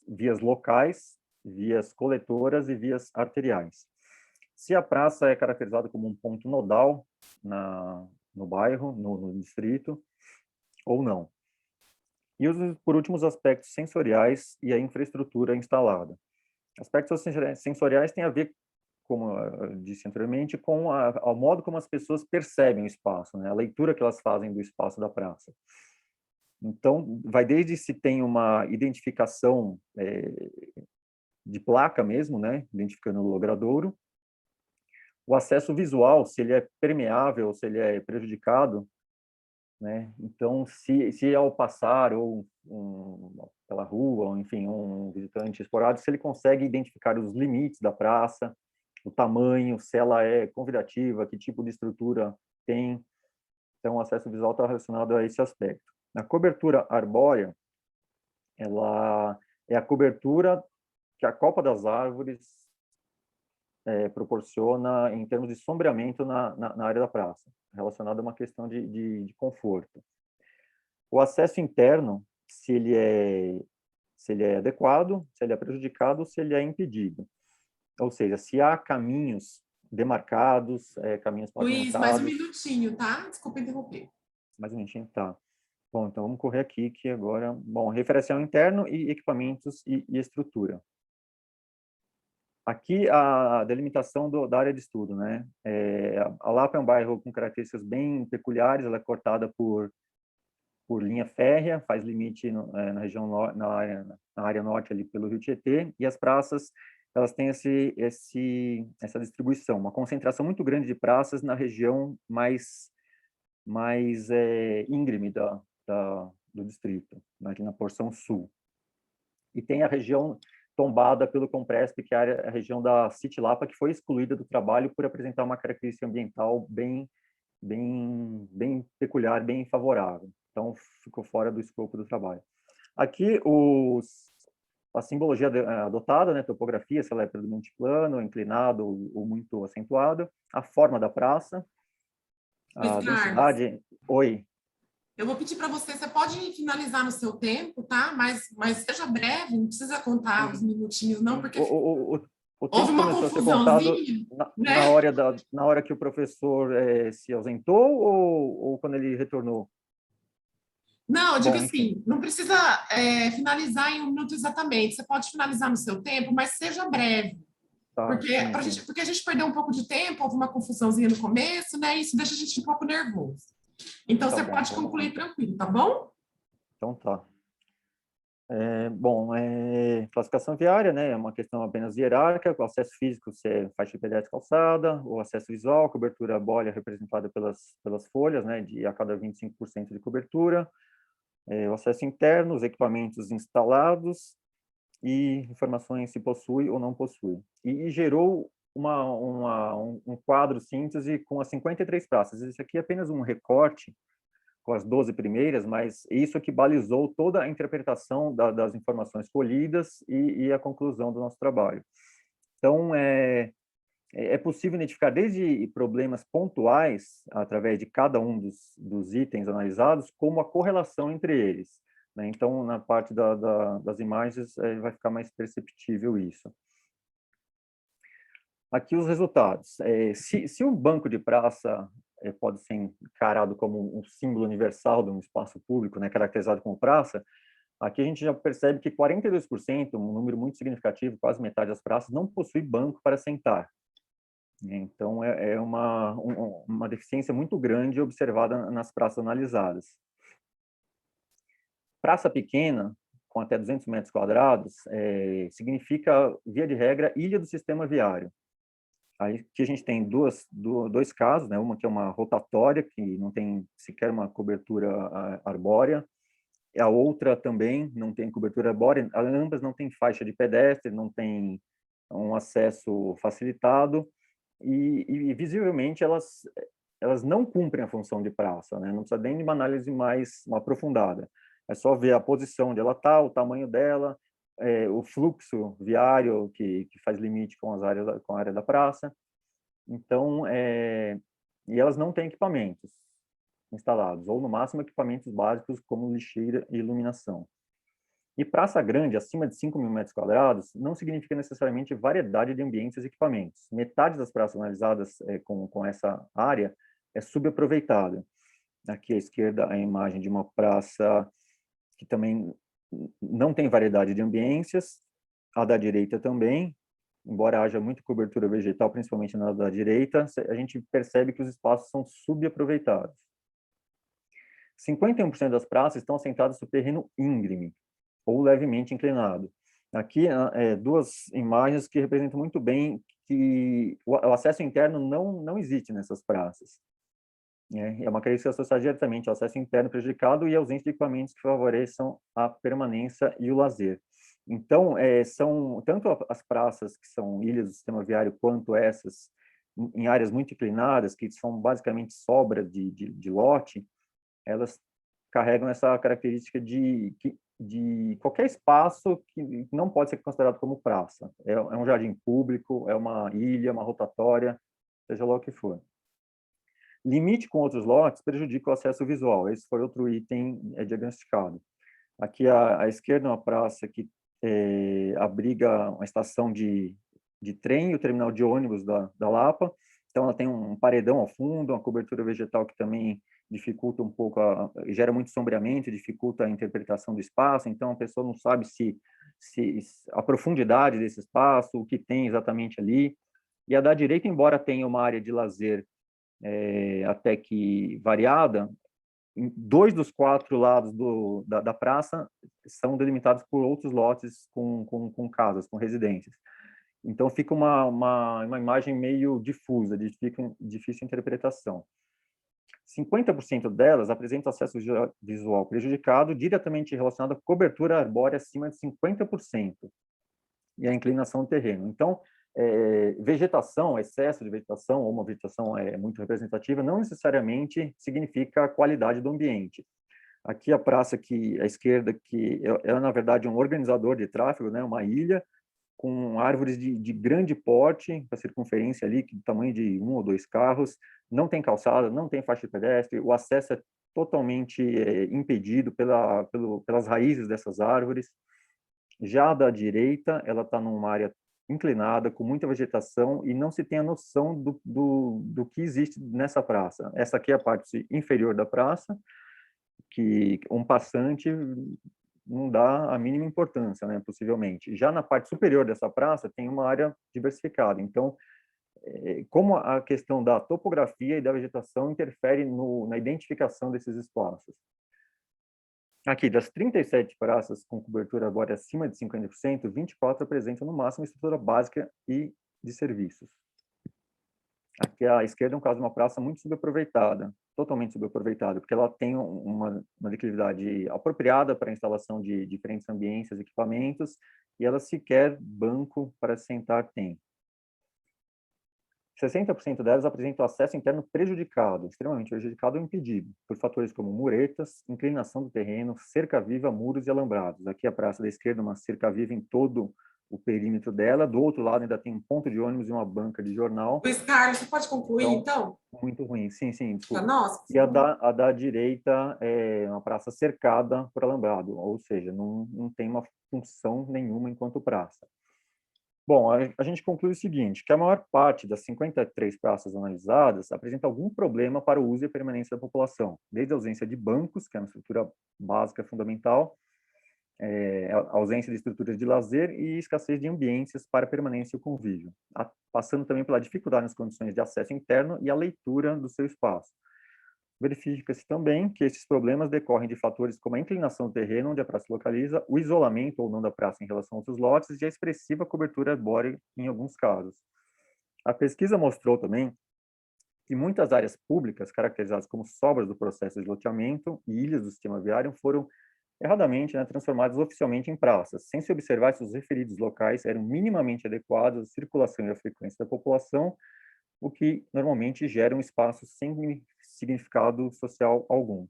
[SPEAKER 7] vias locais, vias coletoras e vias arteriais. Se a praça é caracterizada como um ponto nodal no bairro, no distrito, ou não. E, por último, os aspectos sensoriais e a infraestrutura instalada. Aspectos sensoriais têm a ver, como eu disse anteriormente, com o modo como as pessoas percebem o espaço, né? A leitura que elas fazem do espaço da praça. Então, vai desde se tem uma identificação de placa mesmo, né? Identificando o logradouro, o acesso visual, se ele é permeável, se ele é prejudicado, né? Então, se ao passar ou pela rua, ou enfim, um visitante esporádico, se ele consegue identificar os limites da praça, o tamanho, se ela é convidativa, que tipo de estrutura tem. Então, o acesso visual está relacionado a esse aspecto. A cobertura arbórea, ela é a cobertura que a copa das árvores proporciona em termos de sombreamento na área da praça, relacionado a uma questão de conforto. O acesso interno, se ele é adequado, se ele é prejudicado, se ele é impedido. Ou seja, se há caminhos demarcados, caminhos
[SPEAKER 1] Luiz, mais um
[SPEAKER 7] pavimentados.
[SPEAKER 1] minutinho, tá? Desculpa interromper.
[SPEAKER 7] Mais um minutinho, tá. Bom, então vamos correr aqui, que agora... Bom, referencial interno e equipamentos e estrutura. Aqui, a delimitação da área de estudo, né? A Lapa é um bairro com características bem peculiares, ela é cortada por linha férrea, faz limite na região, na área norte, ali pelo Rio Tietê, e as praças, elas têm essa distribuição, uma concentração muito grande de praças na região mais íngreme do distrito, aqui na porção sul. E tem a região tombada pelo Compresp, que é a região da City Lapa, que foi excluída do trabalho por apresentar uma característica ambiental bem peculiar, bem favorável. Então, ficou fora do escopo do trabalho. Aqui, a simbologia adotada, né, topografia, se ela é predominante plano, inclinado ou muito acentuada, a forma da praça, a
[SPEAKER 1] Luiz
[SPEAKER 7] densidade...
[SPEAKER 1] Carlos,
[SPEAKER 7] Oi.
[SPEAKER 1] eu vou pedir para você pode finalizar no seu tempo, tá? Mas seja breve, não precisa contar os minutinhos, não, porque
[SPEAKER 7] O
[SPEAKER 1] houve
[SPEAKER 7] tempo
[SPEAKER 1] uma
[SPEAKER 7] começou a ser contado
[SPEAKER 1] confusãozinha, né?
[SPEAKER 7] na hora que o professor se ausentou ou quando ele retornou?
[SPEAKER 1] Não, eu digo
[SPEAKER 7] Bom, enfim.
[SPEAKER 1] assim, não precisa finalizar em um minuto exatamente. Você pode finalizar no seu tempo, mas seja breve.
[SPEAKER 7] Tá,
[SPEAKER 1] Porque,
[SPEAKER 7] sim.
[SPEAKER 1] porque a gente perdeu um pouco de tempo, houve uma confusãozinha no começo, né? Isso deixa a gente um pouco nervoso. Então,
[SPEAKER 7] Tá
[SPEAKER 1] você
[SPEAKER 7] bom,
[SPEAKER 1] pode
[SPEAKER 7] vamos lá.
[SPEAKER 1] concluir tranquilo, tá bom?
[SPEAKER 7] Então tá. Bom, classificação viária, né, é uma questão apenas hierárquica, o acesso físico, se é faixa de pedestre calçada, o acesso visual, cobertura bolha representada pelas folhas, né, a cada 25% de cobertura, o acesso interno, os equipamentos instalados e informações se possui ou não possui. E gerou um quadro síntese com as 53 praças. Esse aqui é apenas um recorte com as 12 primeiras, mas isso que balizou toda a interpretação das informações colhidas e a conclusão do nosso trabalho. Então, é possível identificar desde problemas pontuais, através de cada um dos itens analisados, como a correlação entre eles, né? Então, na parte das imagens, vai ficar mais perceptível isso. Aqui os resultados. Se um banco de praça pode ser encarado como um símbolo universal de um espaço público, né, caracterizado como praça, aqui a gente já percebe que 42%, um número muito significativo, quase metade das praças, não possui banco para sentar. Então, é uma deficiência muito grande observada nas praças analisadas. Praça pequena, com até 200 metros quadrados, significa, via de regra, ilha do sistema viário. Aí que a gente tem dois casos, né? Uma que é uma rotatória, que não tem sequer uma cobertura arbórea, a outra também não tem cobertura arbórea, ambas não têm faixa de pedestre, não tem um acesso facilitado, e visivelmente elas não cumprem a função de praça, né? Não precisa nem de uma análise mais aprofundada. É só ver a posição onde ela está, o tamanho dela, o fluxo viário que faz limite com com a área da praça. Então, e elas não têm equipamentos instalados, ou no máximo equipamentos básicos como lixeira e iluminação. E praça grande, acima de 5.000 metros quadrados, não significa necessariamente variedade de ambientes e equipamentos. Metade das praças analisadas com essa área é subaproveitada. Aqui à esquerda a imagem de uma praça que também não tem variedade de ambientes, a da direita também, embora haja muita cobertura vegetal, principalmente na da direita, a gente percebe que os espaços são subaproveitados. 51% das praças estão assentadas sobre terreno íngreme ou levemente inclinado. Aqui, duas imagens que representam muito bem que o acesso interno não existe nessas praças. É uma característica associada diretamente ao acesso interno prejudicado e ausência de equipamentos que favoreçam a permanência e o lazer. Então, são tanto as praças que são ilhas do sistema viário, quanto essas em áreas muito inclinadas, que são basicamente sobra de lote, elas carregam essa característica de qualquer espaço que não pode ser considerado como praça. É um jardim público, é uma ilha, uma rotatória, seja lá o que for. Limite com outros lotes prejudica o acesso visual. Esse foi outro item diagnosticado. Aqui à esquerda é uma praça que abriga uma estação de trem e o terminal de ônibus da Lapa. Então, ela tem um paredão ao fundo, uma cobertura vegetal que também dificulta um pouco, gera muito sombreamento, dificulta a interpretação do espaço. Então, a pessoa não sabe se a profundidade desse espaço, o que tem exatamente ali. E a da direita, embora tenha uma área de lazer até que variada, 2 dos 4 lados da praça são delimitados por outros lotes com casas, com residências. Então, fica uma imagem meio difusa, de difícil interpretação. 50% delas apresentam acesso visual prejudicado, diretamente relacionado à cobertura arbórea acima de 50% e a inclinação do terreno. Então, vegetação, excesso de vegetação ou uma vegetação muito representativa não necessariamente significa a qualidade do ambiente. Aqui a praça à esquerda, que é na verdade um organizador de tráfego, né, uma ilha com árvores de grande porte, a circunferência ali, do tamanho de 1 ou 2 carros, não tem calçada, não tem faixa de pedestre, o acesso é totalmente impedido pelas raízes dessas árvores. Já da direita, ela está numa área inclinada, com muita vegetação, e não se tem a noção do que existe nessa praça. Essa aqui é a parte inferior da praça, que um passante não dá a mínima importância, né, possivelmente. Já na parte superior dessa praça, tem uma área diversificada. Então, como a questão da topografia e da vegetação interfere na identificação desses espaços. Aqui, das 37 praças com cobertura arbórea acima de 50%, 24 apresentam no máximo estrutura básica e de serviços. Aqui à esquerda é um caso de uma praça muito subaproveitada, totalmente subaproveitada, porque ela tem uma declividade apropriada para a instalação de diferentes ambientes e equipamentos, e ela sequer banco para se sentar tem. 60% delas apresentam acesso interno prejudicado, extremamente prejudicado ou impedido, por fatores como muretas, inclinação do terreno, cerca viva, muros e alambrados. Aqui a praça da esquerda, uma cerca viva em todo o perímetro dela, do outro lado ainda tem um ponto de ônibus e uma banca de jornal.
[SPEAKER 1] Luiz Carlos, você pode concluir, então?
[SPEAKER 7] Muito ruim, sim, desculpa.
[SPEAKER 1] Para nós?
[SPEAKER 7] E a da direita é uma praça cercada por alambrado, ou seja, não tem uma função nenhuma enquanto praça. Bom, a gente conclui o seguinte, que a maior parte das 53 praças analisadas apresenta algum problema para o uso e a permanência da população, desde a ausência de bancos, que é uma estrutura básica fundamental, a ausência de estruturas de lazer e escassez de ambientes para permanência e o convívio, passando também pela dificuldade nas condições de acesso interno e a leitura do seu espaço. Verifica-se também que esses problemas decorrem de fatores como a inclinação do terreno onde a praça se localiza, o isolamento ou não da praça em relação a outros lotes e a expressiva cobertura arbórea em alguns casos. A pesquisa mostrou também que muitas áreas públicas, caracterizadas como sobras do processo de loteamento e ilhas do sistema viário, foram erradamente transformadas oficialmente em praças, sem se observar se os referidos locais eram minimamente adequados à circulação e à frequência da população, o que normalmente gera um espaço sem significado social algum.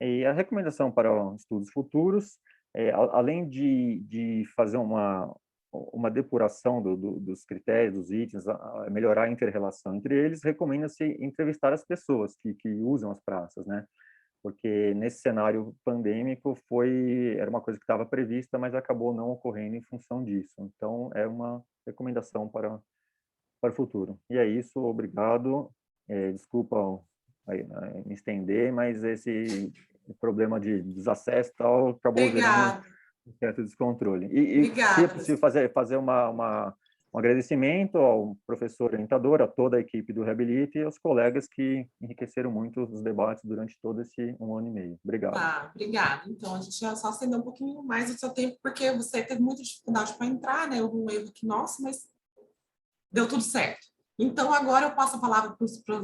[SPEAKER 7] E a recomendação para estudos futuros, além de fazer uma depuração dos critérios, dos itens, melhorar a inter-relação entre eles, recomenda-se entrevistar as pessoas que usam as praças, né? Porque nesse cenário pandêmico era uma coisa que estava prevista, mas acabou não ocorrendo em função disso. Então, é uma recomendação para o futuro. E é isso, obrigado. Desculpa me estender, mas esse problema de desacesso e tal acabou gerando um certo descontrole. E se é possível fazer um agradecimento ao professor orientador, a toda a equipe do Reabilite e aos colegas que enriqueceram muito os debates durante todo esse 1 ano e meio. Obrigado.
[SPEAKER 1] Tá, obrigada. Então, a gente vai só estender um pouquinho mais o seu tempo, porque você teve muita dificuldade para entrar, né? Houve um erro aqui nosso, mas deu tudo certo. Então, agora eu passo a palavra para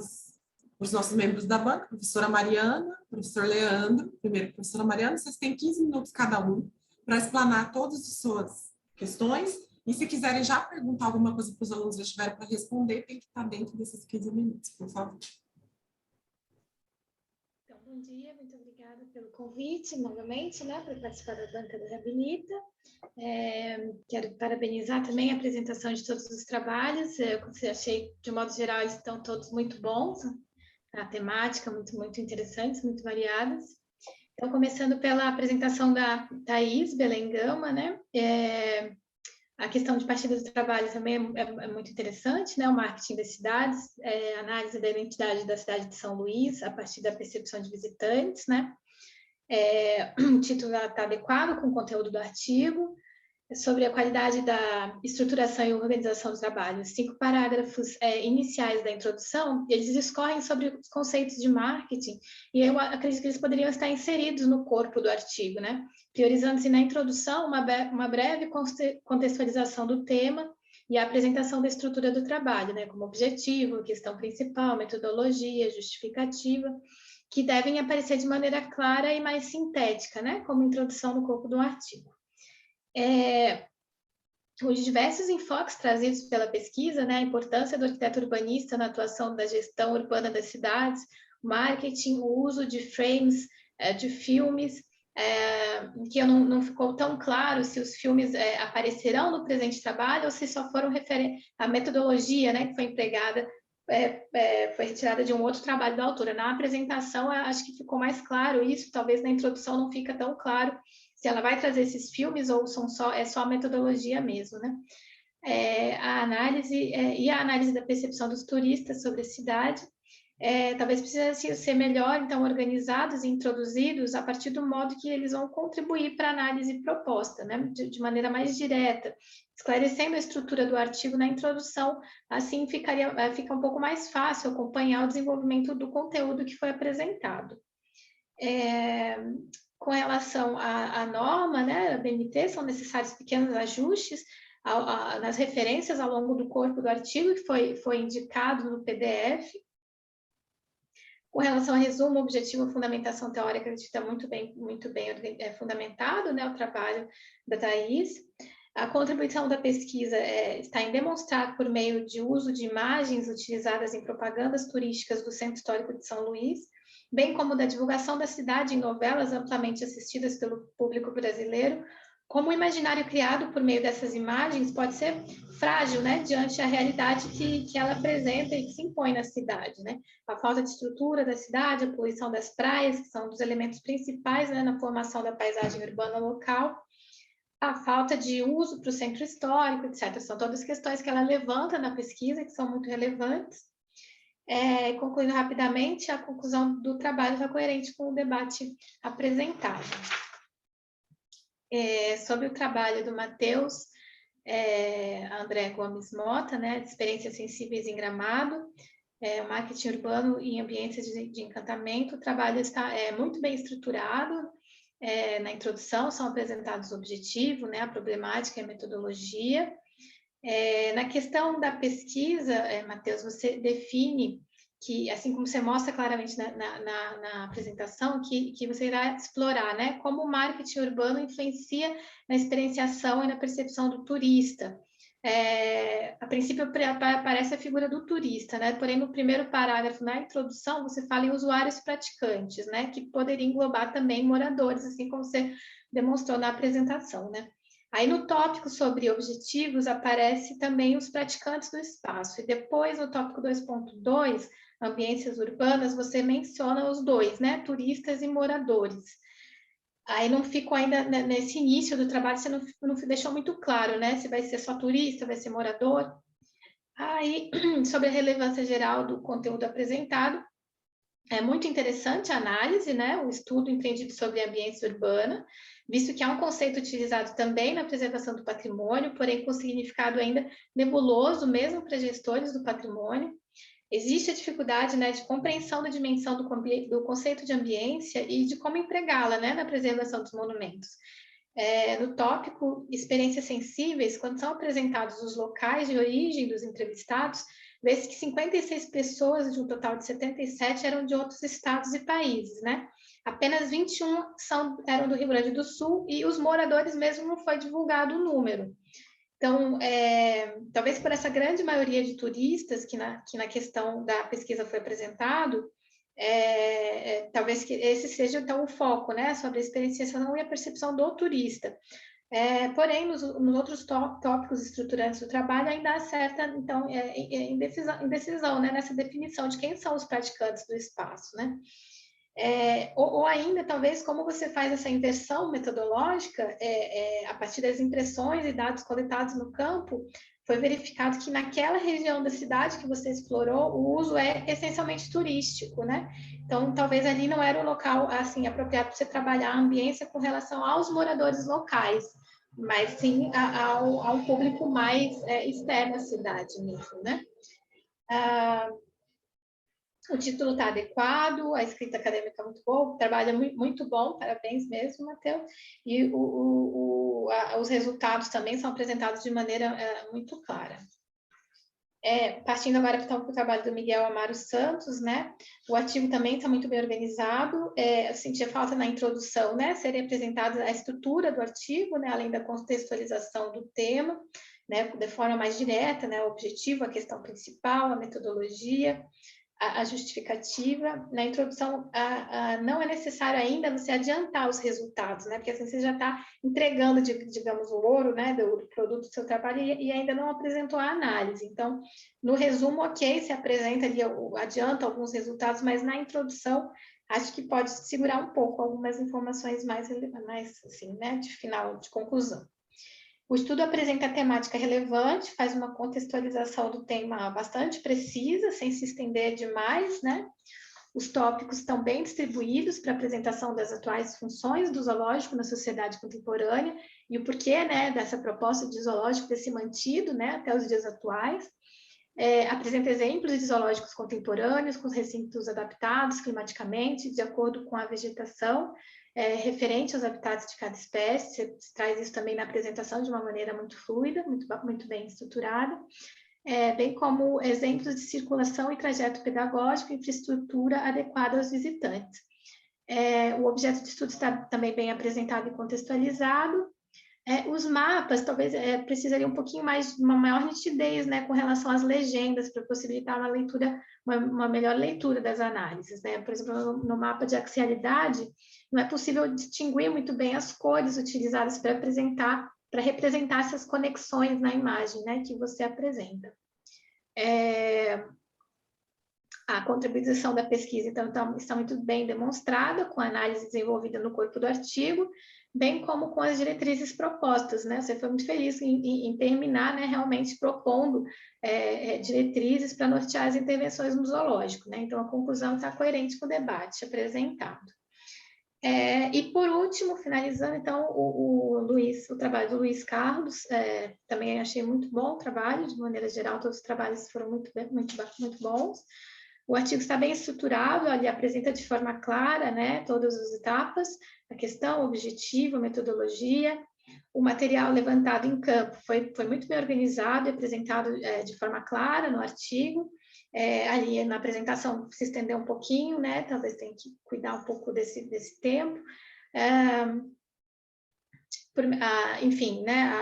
[SPEAKER 1] os nossos membros da banca, professora Mariana, professor Leandro. Primeiro, professora Mariana, vocês têm 15 minutos cada um para explanar todas as suas questões. E se quiserem já perguntar alguma coisa para os alunos já tiverem para responder, tem que estar dentro desses 15 minutos, por favor.
[SPEAKER 8] Então, bom dia, muito obrigada pelo convite novamente, né, para participar da banca do Reabilita. Quero parabenizar também a apresentação de todos os trabalhos. Eu achei, de modo geral, eles estão todos muito bons, a temática muito interessantes, muito variadas. Então, começando pela apresentação da Thaís Belengama, né, a questão de partida do trabalho também é muito interessante, né? O marketing das cidades, a análise da identidade da cidade de São Luís, a partir da percepção de visitantes, né? O título está adequado com o conteúdo do artigo, sobre a qualidade da estruturação e organização do trabalho. Os 5 parágrafos iniciais da introdução, eles discorrem sobre os conceitos de marketing, e eu acredito que eles poderiam estar inseridos no corpo do artigo, né? Priorizando-se na introdução uma breve contextualização do tema e a apresentação da estrutura do trabalho, né? Como objetivo, questão principal, metodologia, justificativa, que devem aparecer de maneira clara e mais sintética, né? Como introdução no corpo do artigo. Os diversos enfoques trazidos pela pesquisa, né, a importância do arquiteto urbanista na atuação da gestão urbana das cidades, marketing, o uso de frames, de filmes, que não ficou tão claro se os filmes aparecerão no presente trabalho ou se só foram referentes à metodologia, né, que foi empregada, foi retirada de um outro trabalho da autora. Na apresentação, acho que ficou mais claro isso, talvez na introdução não fica tão claro se ela vai trazer esses filmes ou é só a metodologia mesmo, né? A análise da percepção dos turistas sobre a cidade, talvez precise ser melhor, então, organizados e introduzidos a partir do modo que eles vão contribuir para a análise proposta, né? De maneira mais direta, esclarecendo a estrutura do artigo na introdução, assim fica um pouco mais fácil acompanhar o desenvolvimento do conteúdo que foi apresentado. Com relação à norma, né, a BNT, são necessários pequenos ajustes nas referências ao longo do corpo do artigo, que foi indicado no PDF. Com relação ao resumo, objetivo, fundamentação teórica, a gente está muito bem fundamentado, né, o trabalho da Thaís. A contribuição da pesquisa está em demonstrar, por meio de uso de imagens utilizadas em propagandas turísticas do Centro Histórico de São Luís, bem como da divulgação da cidade em novelas amplamente assistidas pelo público brasileiro, como o imaginário criado por meio dessas imagens pode ser frágil, né, diante da realidade que ela apresenta e que se impõe na cidade, né? A falta de estrutura da cidade, a poluição das praias, que são dos elementos principais, né, na formação da paisagem urbana local, a falta de uso para o centro histórico, etc. São todas questões que ela levanta na pesquisa, que são muito relevantes. Concluindo rapidamente, a conclusão do trabalho está coerente com o debate apresentado. Sobre o trabalho do Matheus André Gomes Mota, né, de experiências sensíveis em Gramado, o marketing urbano em ambientes de encantamento, o trabalho está muito bem estruturado. Na introdução são apresentados o objetivo, né, a problemática e a metodologia. Na questão da pesquisa, Matheus, você define que, assim como você mostra claramente na apresentação, que você irá explorar, né, como o marketing urbano influencia na experienciação e na percepção do turista, a princípio aparece a figura do turista, né? Porém, no primeiro parágrafo, na introdução, você fala em usuários praticantes, né? Que poderia englobar também moradores, assim como você demonstrou na apresentação, né? Aí, no tópico sobre objetivos, aparece também os praticantes do espaço. E depois, no tópico 2.2, ambiências urbanas, você menciona os dois, né? Turistas e moradores. Aí não ficou ainda nesse início do trabalho, você não deixou muito claro, né? Se vai ser só turista, vai ser morador. Aí, sobre a relevância geral do conteúdo apresentado, é muito interessante a análise, né? O estudo empreendido sobre a ambiência urbana, visto que é um conceito utilizado também na preservação do patrimônio, porém com significado ainda nebuloso, mesmo para gestores do patrimônio. Existe a dificuldade, né, de compreensão da dimensão do conceito de ambiência e de como empregá-la, né, na preservação dos monumentos. No tópico experiências sensíveis, quando são apresentados os locais de origem dos entrevistados, vê-se que 56 pessoas de um total de 77 eram de outros estados e países, né? Apenas 21 eram do Rio Grande do Sul e os moradores mesmo não foi divulgado o número. Então, talvez por essa grande maioria de turistas que na questão da pesquisa foi apresentado, talvez que esse seja, então, o foco, né, sobre a experienciação e a percepção do turista. Porém, nos outros tópicos estruturantes do trabalho, ainda há certa, então, indecisão, né, nessa definição de quem são os praticantes do espaço, né? Ou ainda, talvez, como você faz essa inversão metodológica, a partir das impressões e dados coletados no campo, foi verificado que naquela região da cidade que você explorou, o uso é essencialmente turístico, né? Então, talvez ali não era o local, assim, apropriado para você trabalhar a ambiência com relação aos moradores locais, mas sim a um público mais externo à cidade mesmo, né? O título está adequado, a escrita acadêmica é muito boa, o trabalho é muito bom, parabéns mesmo, Matheus. E os resultados também são apresentados de maneira muito clara. Partindo agora para o trabalho do Miguel Amaro Santos, né? O artigo também está muito bem organizado. Eu sentia falta na introdução, né? Seria apresentada a estrutura do artigo, né? Além da contextualização do tema, né? De forma mais direta, né? O objetivo, a questão principal, a metodologia, a justificativa. Na introdução, não é necessário ainda você adiantar os resultados, né? Porque assim você já está entregando, digamos, o ouro, né, do produto do seu trabalho e ainda não apresentou a análise. Então, no resumo, ok, se apresenta ali, adianta alguns resultados, mas na introdução, acho que pode segurar um pouco algumas informações mais assim, né, de final, de conclusão. O estudo apresenta a temática relevante, faz uma contextualização do tema bastante precisa, sem se estender demais, né? Os tópicos estão bem distribuídos para a apresentação das atuais funções do zoológico na sociedade contemporânea e o porquê, né, dessa proposta de zoológico ter se mantido, né, até os dias atuais. Apresenta exemplos de zoológicos contemporâneos, com recintos adaptados climaticamente, de acordo com a vegetação, referente aos habitats de cada espécie. Você traz isso também na apresentação de uma maneira muito fluida, muito bem estruturada, bem como exemplos de circulação e trajeto pedagógico e infraestrutura adequada aos visitantes. O objeto de estudo está também bem apresentado e contextualizado. Os mapas talvez precisariam um pouquinho mais, uma maior nitidez, né, com relação às legendas, para possibilitar uma leitura, uma melhor leitura das análises, né? Por exemplo, no mapa de axialidade, não é possível distinguir muito bem as cores utilizadas para representar essas conexões na imagem, né, que você apresenta. A contribuição da pesquisa, então, está muito bem demonstrada, com a análise desenvolvida no corpo do artigo, bem como com as diretrizes propostas, né? Você foi muito feliz em terminar, né, realmente propondo diretrizes para nortear as intervenções no zoológico, né? Então, a conclusão está coerente com o debate apresentado. E, por último, finalizando, então, o trabalho do Luiz Carlos, também achei muito bom o trabalho, de maneira geral, todos os trabalhos foram muito bons. O artigo está bem estruturado, ele apresenta de forma clara, né, todas as etapas, a questão, o objetivo, a metodologia. O material levantado em campo foi muito bem organizado e apresentado de forma clara no artigo. Ali na apresentação se estendeu um pouquinho, né, talvez tenha que cuidar um pouco desse tempo. enfim, né,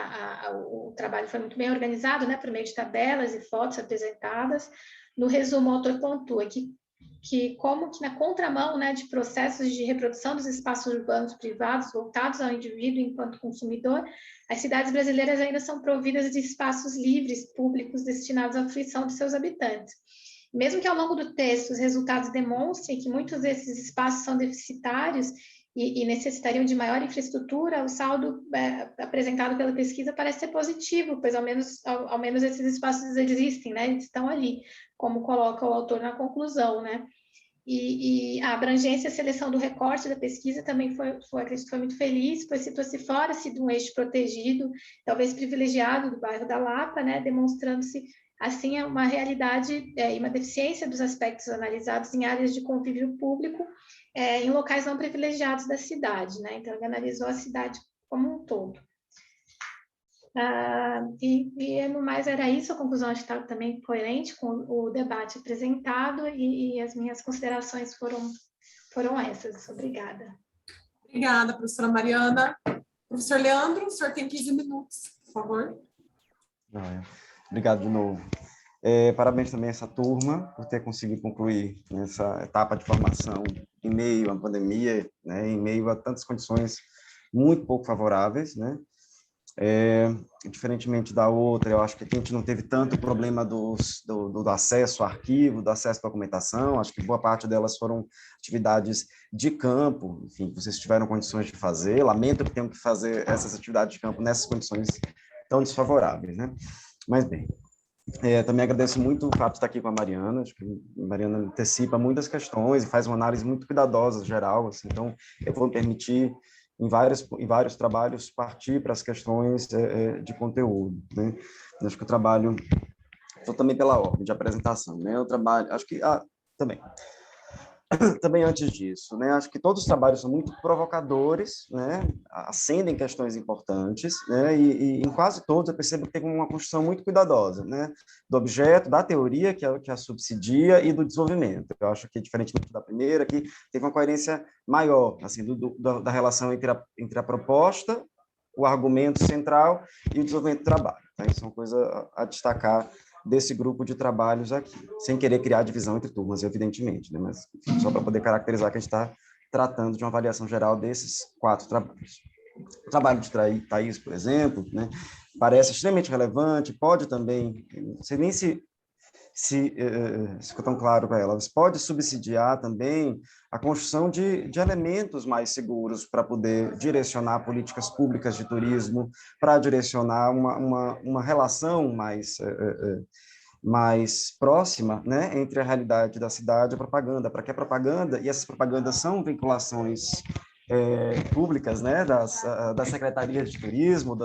[SPEAKER 8] o trabalho foi muito bem organizado, né, por meio de tabelas e fotos apresentadas. No resumo, o autor pontua que como que na contramão, né, de processos de reprodução dos espaços urbanos privados voltados ao indivíduo enquanto consumidor, as cidades brasileiras ainda são providas de espaços livres, públicos, destinados à fruição de seus habitantes. Mesmo que ao longo do texto os resultados demonstrem que muitos desses espaços são deficitários e necessitariam de maior infraestrutura, o saldo apresentado pela pesquisa parece ser positivo, pois ao menos esses espaços existem, né? Eles estão ali, como coloca o autor na conclusão, né? E a abrangência e a seleção do recorte da pesquisa também acredito, foi muito feliz, pois citou-se fora-se de um eixo protegido, talvez privilegiado do bairro da Lapa, né? Demonstrando-se assim uma realidade e uma deficiência dos aspectos analisados em áreas de convívio público em locais não privilegiados da cidade, né? Então, ele analisou a cidade como um todo. No mais era isso, a conclusão acho que está também coerente com o debate apresentado e as minhas considerações foram essas. Obrigada.
[SPEAKER 1] Obrigada, professora Mariana. Professor Leandro, o senhor tem 15 minutos, por favor.
[SPEAKER 6] Obrigado de novo. Parabéns também a essa turma por ter conseguido concluir essa etapa de formação em meio à pandemia, né, em meio a tantas condições muito pouco favoráveis, né? Diferentemente da outra, eu acho que aqui a gente não teve tanto problema do acesso ao arquivo, do acesso à documentação. Acho que boa parte delas foram atividades de campo, enfim, vocês tiveram condições de fazer. Lamento que tenham que fazer essas atividades de campo nessas condições tão desfavoráveis, né? Mas bem, também agradeço muito o fato de estar aqui com a Mariana. Acho que a Mariana antecipa muitas questões e faz uma análise muito cuidadosa, geral, assim. Então, eu vou me permitir, em vários trabalhos, partir para as questões de conteúdo, né? Acho que o trabalho, vou também pela ordem de apresentação, né? O trabalho, acho que, também antes disso, né? Acho que todos os trabalhos são muito provocadores, né? Acendem questões importantes, né? E em quase todos eu percebo que tem uma construção muito cuidadosa, né? Do objeto, da teoria que a subsidia e do desenvolvimento. Eu acho que, diferentemente da primeira, que teve uma coerência maior, assim, da relação entre a proposta, o argumento central e o desenvolvimento do trabalho. Tá? Isso é uma coisa a destacar desse grupo de trabalhos aqui, sem querer criar divisão entre turmas, evidentemente, né? Mas enfim, só para poder caracterizar que a gente está tratando de uma avaliação geral desses 4 trabalhos. O trabalho de Thaís, por exemplo, né, parece extremamente relevante, pode também, não sei nem se ficou tão claro para ela, mas pode subsidiar também a construção de elementos mais seguros para poder direcionar políticas públicas de turismo, para direcionar uma relação mais próxima, né, entre a realidade da cidade e a propaganda, para que a propaganda, e essas propagandas são vinculações públicas, né, das secretarias de turismo,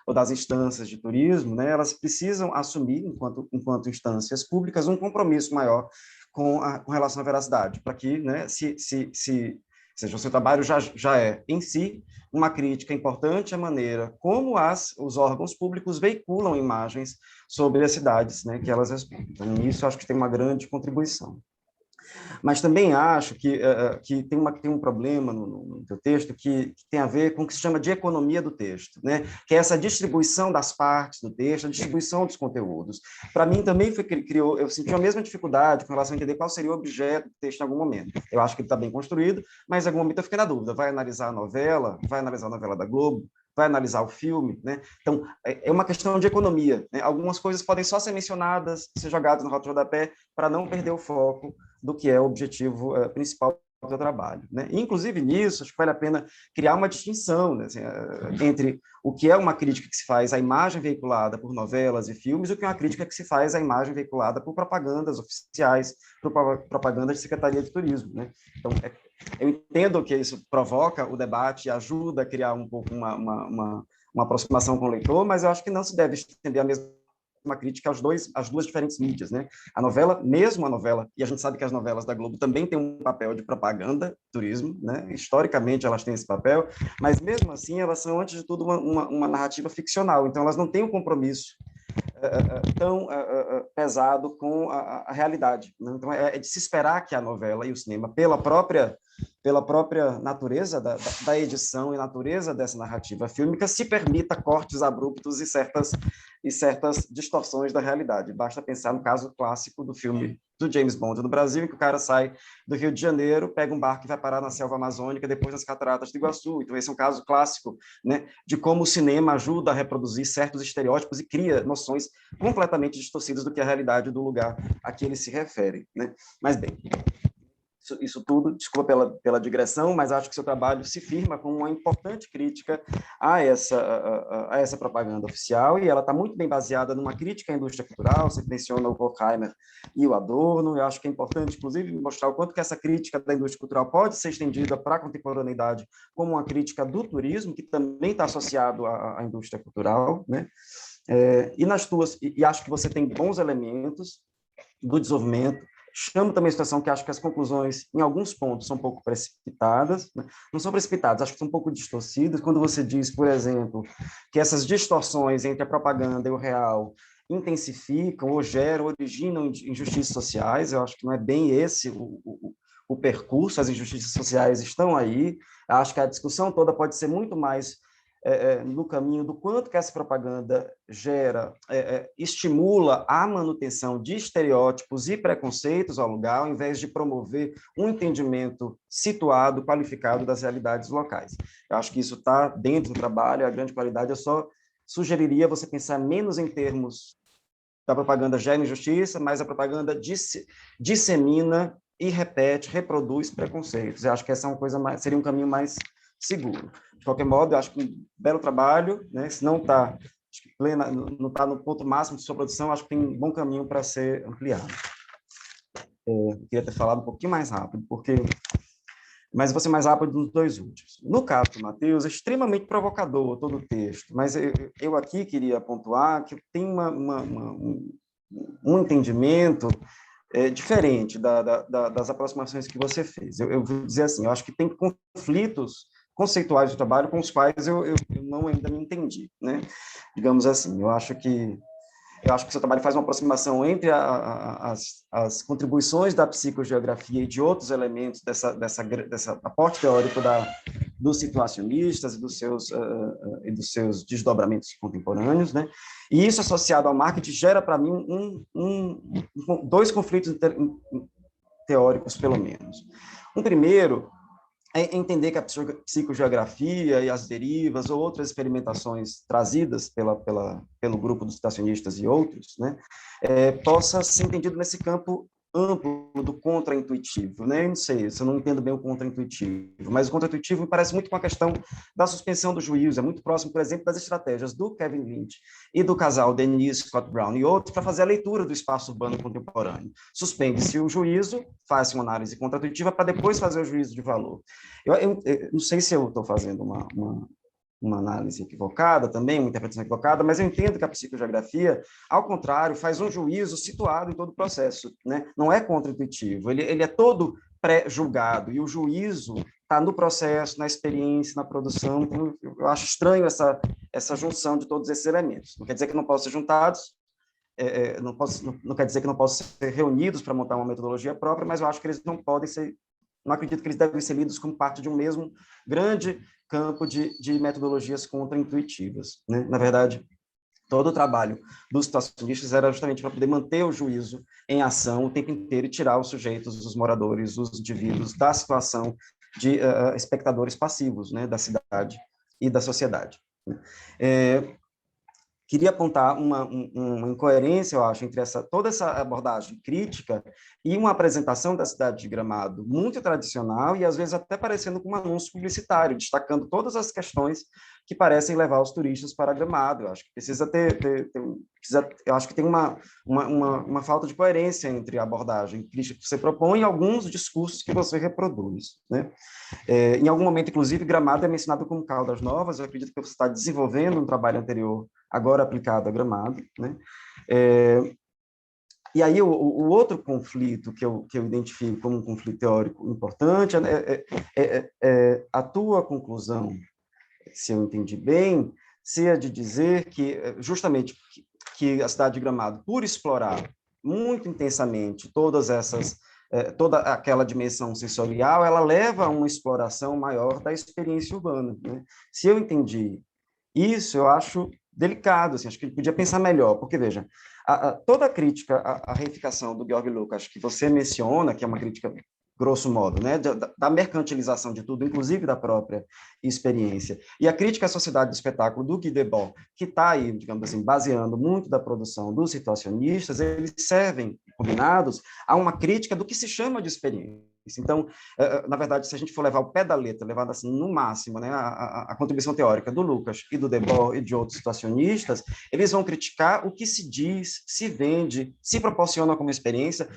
[SPEAKER 6] ou das instâncias de turismo, né, elas precisam assumir, enquanto instâncias públicas, um compromisso maior com relação à veracidade, para que, né, seja, o seu trabalho já é, em si, uma crítica importante à maneira como os órgãos públicos veiculam imagens sobre as cidades, né, que elas respondem. Então, isso acho que tem uma grande contribuição. Mas também acho que tem um problema no teu texto que tem a ver com o que se chama de economia do texto, né? Que é essa distribuição das partes do texto, a distribuição dos conteúdos. Para mim também eu senti a mesma dificuldade com relação a entender qual seria o objeto do texto em algum momento. Eu acho que ele está bem construído, mas em algum momento eu fiquei na dúvida, vai analisar a novela da Globo, vai analisar o filme, né? Então, é uma questão de economia, né? Algumas coisas podem só ser mencionadas, ser jogadas no rodapé, para não perder o foco do que é o objetivo principal do trabalho, né? Inclusive nisso, acho que vale a pena criar uma distinção, né, assim, entre o que é uma crítica que se faz à imagem veiculada por novelas e filmes e o que é uma crítica que se faz à imagem veiculada por propagandas oficiais, por propaganda de Secretaria de Turismo, né? Então, eu entendo que isso provoca o debate e ajuda a criar um pouco uma aproximação com o leitor, mas eu acho que não se deve estender a mesma crítica às duas diferentes mídias, né? Mesmo a novela, e a gente sabe que as novelas da Globo também têm um papel de propaganda, turismo, né? Historicamente elas têm esse papel, mas mesmo assim elas são, antes de tudo, uma narrativa ficcional, então elas não têm um compromisso tão pesado com a realidade, né? Então é de se esperar que a novela e o cinema, pela própria pela própria natureza da edição e natureza dessa narrativa fílmica, se permita cortes abruptos e certas distorções da realidade. Basta pensar no caso clássico do filme do James Bond no Brasil, em que o cara sai do Rio de Janeiro, pega um barco e vai parar na selva amazônica, depois nas cataratas do Iguaçu. Então, esse é um caso clássico, né, de como o cinema ajuda a reproduzir certos estereótipos e cria noções completamente distorcidas do que é a realidade do lugar a que ele se refere, né? Mas, bem, isso tudo, desculpa pela digressão, mas acho que seu trabalho se firma com uma importante crítica a essa propaganda oficial, e ela está muito bem baseada numa crítica à indústria cultural. Você menciona o Horkheimer e o Adorno. Eu acho que é importante, inclusive, mostrar o quanto que essa crítica da indústria cultural pode ser estendida para a contemporaneidade como uma crítica do turismo, que também está associado à indústria cultural, né? E acho que você tem bons elementos do desenvolvimento. Chamo também a situação que acho que as conclusões, em alguns pontos, são um pouco precipitadas, né? Não são precipitadas, acho que são um pouco distorcidas. Quando você diz, por exemplo, que essas distorções entre a propaganda e o real intensificam ou originam injustiças sociais, eu acho que não é bem esse o percurso. As injustiças sociais estão aí. Acho que a discussão toda pode ser muito mais no caminho do quanto que essa propaganda estimula a manutenção de estereótipos e preconceitos ao lugar, ao invés de promover um entendimento situado, qualificado das realidades locais. Eu acho que isso está dentro do trabalho, a grande qualidade. Eu só sugeriria você pensar menos em termos da propaganda gera injustiça, mas a propaganda dissemina e reproduz preconceitos. Eu acho que essa é uma coisa seria um caminho mais seguro. De qualquer modo, eu acho que um belo trabalho, né? Se não está no ponto máximo de sua produção, acho que tem um bom caminho para ser ampliado. Eu queria ter falado um pouquinho mais rápido, mas vou ser mais rápido nos dois últimos. No caso do Matheus, é extremamente provocador todo o texto, mas eu aqui queria pontuar que tem um entendimento diferente das aproximações que você fez. Eu vou dizer assim, eu acho que tem conflitos conceituais do trabalho com os quais eu não ainda me entendi, né? Digamos assim, eu acho que o seu trabalho faz uma aproximação entre as contribuições da psicogeografia e de outros elementos dessa aporte teórico dos situacionistas e dos seus desdobramentos contemporâneos, né? E isso, associado ao marketing, gera para mim dois conflitos teóricos, pelo menos. Um primeiro é entender que a psicogeografia e as derivas ou outras experimentações trazidas pelo grupo dos citacionistas e outros, né, possa ser entendido nesse campo amplo do contra-intuitivo, né? Eu não sei, eu não entendo bem o contra-intuitivo, mas o contra-intuitivo me parece muito com a questão da suspensão do juízo. É muito próximo, por exemplo, das estratégias do Kevin Lynch e do casal Denise Scott Brown e outros para fazer a leitura do espaço urbano contemporâneo. Suspende-se o juízo, faz uma análise contra-intuitiva para depois fazer o juízo de valor. Eu não sei se eu estou fazendo uma análise equivocada também, uma interpretação equivocada, mas eu entendo que a psicogeografia, ao contrário, faz um juízo situado em todo o processo, né? Não é contra-intuitivo, ele é todo pré-julgado, e o juízo está no processo, na experiência, na produção. Então, eu acho estranho essa junção de todos esses elementos. Não quer dizer que não possam ser juntados, não quer dizer que não possam ser reunidos para montar uma metodologia própria, mas eu acho que eles não podem ser, não acredito que eles devem ser lidos como parte de um mesmo grande campo de metodologias contra-intuitivas, né? Na verdade, todo o trabalho dos situacionistas era justamente para poder manter o juízo em ação o tempo inteiro e tirar os sujeitos, os moradores, os indivíduos da situação de espectadores passivos, né, da cidade e da sociedade. Queria apontar uma incoerência, eu acho, entre toda essa abordagem crítica e uma apresentação da cidade de Gramado muito tradicional e, às vezes, até parecendo com um anúncio publicitário, destacando todas as questões que parecem levar os turistas para Gramado. Eu acho que eu acho que tem uma falta de coerência entre a abordagem crítica que você propõe e alguns discursos que você reproduz, né? Em algum momento, inclusive, Gramado é mencionado como Caldas Novas. Eu acredito que você está desenvolvendo um trabalho anterior, agora aplicado a Gramado, né? E aí o outro conflito que eu identifico como um conflito teórico importante é a tua conclusão, se eu entendi bem, seria de dizer que justamente que a cidade de Gramado, por explorar muito intensamente todas essas toda aquela dimensão sensorial, ela leva a uma exploração maior da experiência urbana, né? Se eu entendi isso, eu acho delicado, assim, acho que ele podia pensar melhor, porque, veja, toda a crítica à reificação do Georg Lukács que você menciona, que é uma crítica grosso modo, né, da mercantilização de tudo, inclusive da própria experiência. E a crítica à sociedade do espetáculo do Guy Debord, que está aí, digamos assim, baseando muito da produção dos situacionistas, eles servem, combinados, a uma crítica do que se chama de experiência. Então, na verdade, se a gente for levar o pé da letra, levar assim no máximo, né, a contribuição teórica do Lukács e do Debord e de outros situacionistas, eles vão criticar o que se diz, se vende, se proporciona como experiência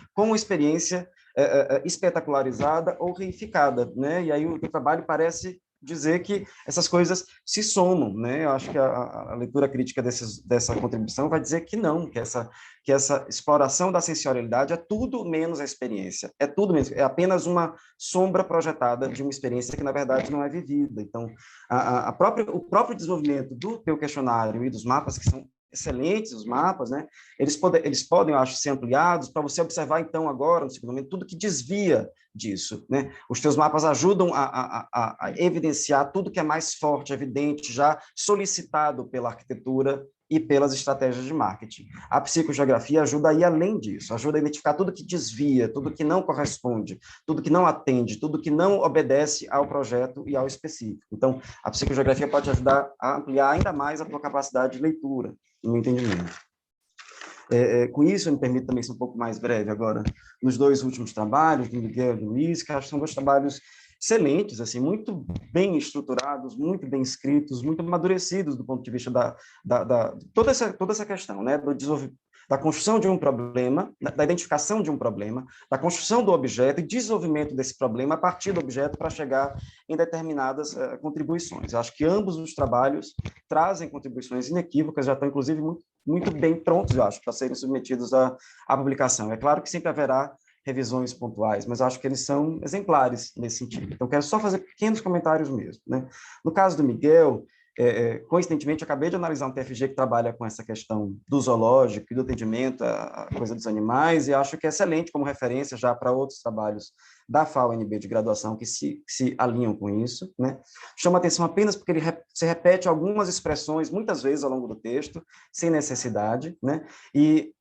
[SPEAKER 6] espetacularizada ou reificada, né? E aí o trabalho parece dizer que essas coisas se somam, né? Eu acho que a leitura crítica dessa contribuição vai dizer que não, que essa exploração da sensorialidade é tudo menos a experiência, é tudo menos, é apenas uma sombra projetada de uma experiência que, na verdade, não é vivida. Então, o próprio desenvolvimento do teu questionário e dos mapas, que são excelentes, os mapas, né? Eles podem, eu acho, ser ampliados para você observar, então, agora, no segundo momento, tudo que desvia disso, né? Os teus mapas ajudam a evidenciar tudo que é mais forte, evidente, já solicitado pela arquitetura e pelas estratégias de marketing. A psicogeografia ajuda a ir além disso, ajuda a identificar tudo que desvia, tudo que não corresponde, tudo que não atende, tudo que não obedece ao projeto e ao específico. Então, a psicogeografia pode ajudar a ampliar ainda mais a tua capacidade de leitura, no entendimento. Com isso, eu me permito também ser um pouco mais breve agora, nos dois últimos trabalhos, do Miguel e do Luiz, que acho que são dois trabalhos excelentes, assim, muito bem estruturados, muito bem escritos, muito amadurecidos do ponto de vista toda essa questão, né, da construção de um problema, da identificação de um problema, da construção do objeto e desenvolvimento desse problema a partir do objeto para chegar em determinadas contribuições. Eu acho que ambos os trabalhos trazem contribuições inequívocas, já estão, inclusive, muito bem prontos, eu acho, para serem submetidos à publicação. É claro que sempre haverá revisões pontuais, mas acho que eles são exemplares nesse sentido. Então, quero só fazer pequenos comentários mesmo, né? No caso do Miguel, coincidentemente, eu acabei de analisar um TFG que trabalha com essa questão do zoológico e do atendimento à coisa dos animais, e acho que é excelente como referência já para outros trabalhos da FAO-NB de graduação que se alinham com isso, né? Chama atenção apenas porque ele se repete algumas expressões, muitas vezes ao longo do texto, sem necessidade, né? E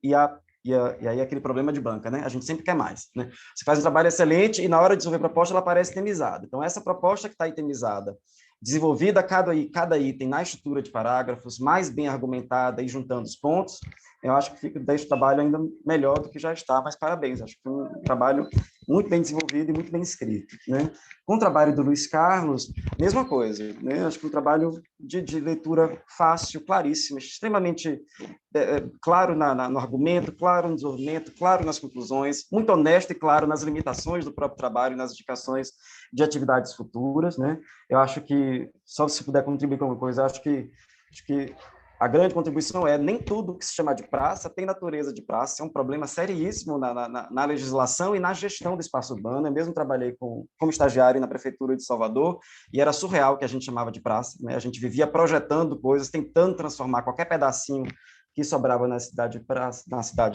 [SPEAKER 6] aí aquele problema de banca, né? A gente sempre quer mais, né? Você faz um trabalho excelente e na hora de desenvolver a proposta ela parece itemizada. Então, essa proposta que está itemizada, desenvolvida cada item na estrutura de parágrafos, mais bem argumentada e juntando os pontos, eu acho que deixa o trabalho ainda melhor do que já está, mas parabéns, acho que foi um trabalho muito bem desenvolvido e muito bem escrito, né? Com o trabalho do Luiz Carlos, mesma coisa, né? Acho que um trabalho de leitura fácil, claríssimo, extremamente claro no argumento, claro no desenvolvimento, claro nas conclusões, muito honesto e claro nas limitações do próprio trabalho e nas indicações de atividades futuras, né? Eu acho que, só se puder contribuir com alguma coisa, acho que a grande contribuição nem tudo que se chama de praça tem natureza de praça, é um problema seríssimo na legislação e na gestão do espaço urbano. Eu mesmo trabalhei como estagiário na Prefeitura de Salvador e era surreal o que a gente chamava de praça, né? A gente vivia projetando coisas, tentando transformar qualquer pedacinho que sobrava na cidade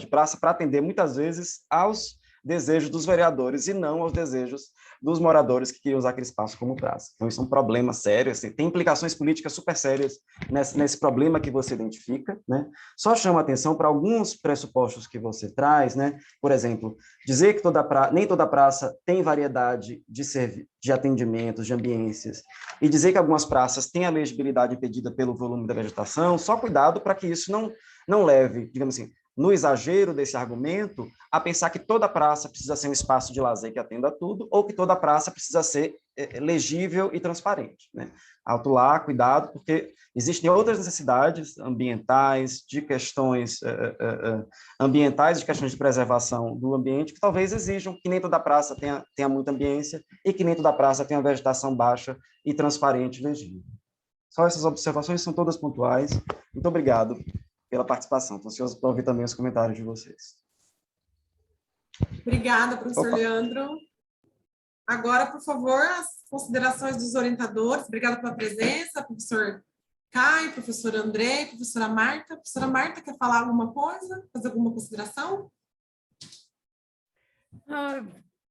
[SPEAKER 6] de praça para atender muitas vezes aos desejos dos vereadores e não aos desejos dos moradores que queriam usar aquele espaço como praça. Então, isso é um problema sério, assim, tem implicações políticas super sérias nesse problema que você identifica, né? Só chama atenção para alguns pressupostos que você traz, né? Por exemplo, dizer que nem toda praça tem variedade de atendimentos, de ambiências, e dizer que algumas praças têm a legibilidade impedida pelo volume da vegetação, só cuidado para que isso não leve, digamos assim, no exagero desse argumento, a pensar que toda praça precisa ser um espaço de lazer que atenda a tudo, ou que toda praça precisa ser legível e transparente, né? Alto lá, cuidado, porque existem outras necessidades ambientais, de questões ambientais, de questões de preservação do ambiente, que talvez exijam que nem toda praça tenha muita ambiência e que nem toda praça tenha vegetação baixa e transparente e legível. Só essas observações são todas pontuais. Muito obrigado pela participação. Estou ansioso para ouvir também os comentários de vocês.
[SPEAKER 1] Obrigada, professor Leandro. Agora, por favor, as considerações dos orientadores. Obrigada pela presença, professor Caio, professor André, professora Marta. Professora Marta, quer falar alguma coisa? Fazer alguma consideração?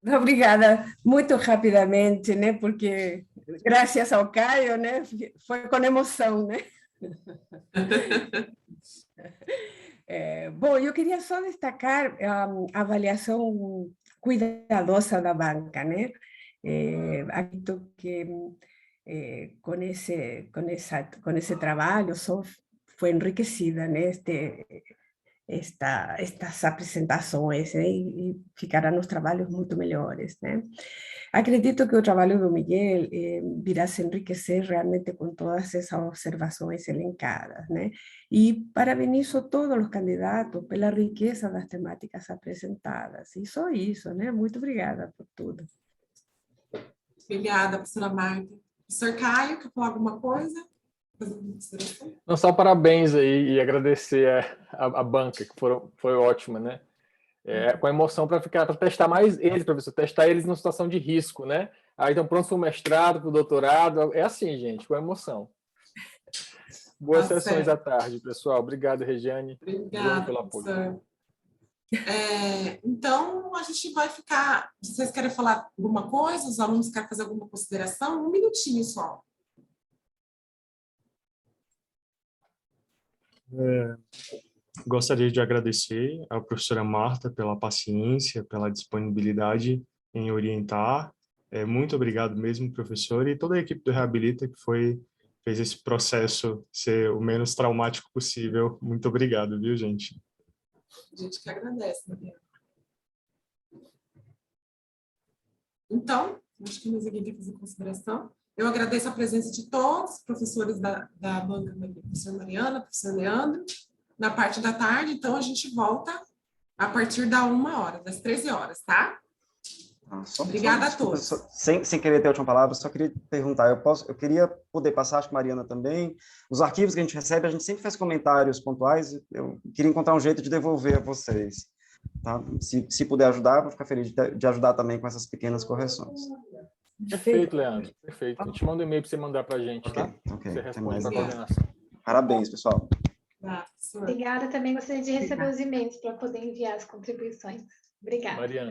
[SPEAKER 9] Obrigada. Muito rapidamente, né? Porque graças ao Caio, né? Foi com emoção, né? Bom, eu queria só destacar a avaliação cuidadosa da banca, né? Acredito que com esse trabalho só foi enriquecida, né? Estas apresentações, né? E ficarão os trabalhos muito melhores, né? Acredito que o trabalho do Miguel virá se enriquecer realmente com todas essas observações elencadas, né? E parabenizo todos os candidatos pela riqueza das temáticas apresentadas. E só isso, né? Muito obrigada por tudo.
[SPEAKER 1] Obrigada, professora Marta. Professor Caio, quer falar alguma coisa?
[SPEAKER 5] Não, só parabéns aí e agradecer a banca, que foi ótima, né? Com emoção para testar mais eles, professor, testar eles numa situação de risco, né? Aí estão prontos para o mestrado, para o doutorado. É assim, gente, com emoção. Boas sessões à tarde, pessoal. Obrigado, Regiane.
[SPEAKER 1] Obrigada,
[SPEAKER 5] pelo apoio.
[SPEAKER 1] Então, a gente vai ficar... Vocês querem falar alguma coisa? Os alunos querem fazer alguma consideração? Um minutinho só.
[SPEAKER 3] Gostaria de agradecer à professora Marta pela paciência, pela disponibilidade em orientar. Muito obrigado mesmo, professor, e toda a equipe do Reabilita que fez esse processo ser o menos traumático possível. Muito obrigado, viu, gente?
[SPEAKER 1] A gente que agradece, Mariana. Então, acho que mais alguém quer fazer consideração. Eu agradeço a presença de todos os professores da banca, professora Mariana, professor Leandro, na parte da tarde. Então, a gente volta a partir da 1h, das 13 horas, tá? Obrigada a todos.
[SPEAKER 6] Sem querer ter a última palavra, só queria perguntar, eu queria poder passar, acho que Mariana também, os arquivos que a gente recebe, a gente sempre faz comentários pontuais, eu queria encontrar um jeito de devolver a vocês, tá? Se puder ajudar, vou ficar feliz de ajudar também com essas pequenas correções.
[SPEAKER 5] Perfeito, Leandro, perfeito. A gente manda um e-mail para você mandar para a gente, tá?
[SPEAKER 6] Ok,
[SPEAKER 5] você responde para a coordenação.
[SPEAKER 6] Parabéns, pessoal.
[SPEAKER 8] Obrigada, também gostaria de receber os e-mails para poder enviar as contribuições. Obrigada.
[SPEAKER 5] Mariana.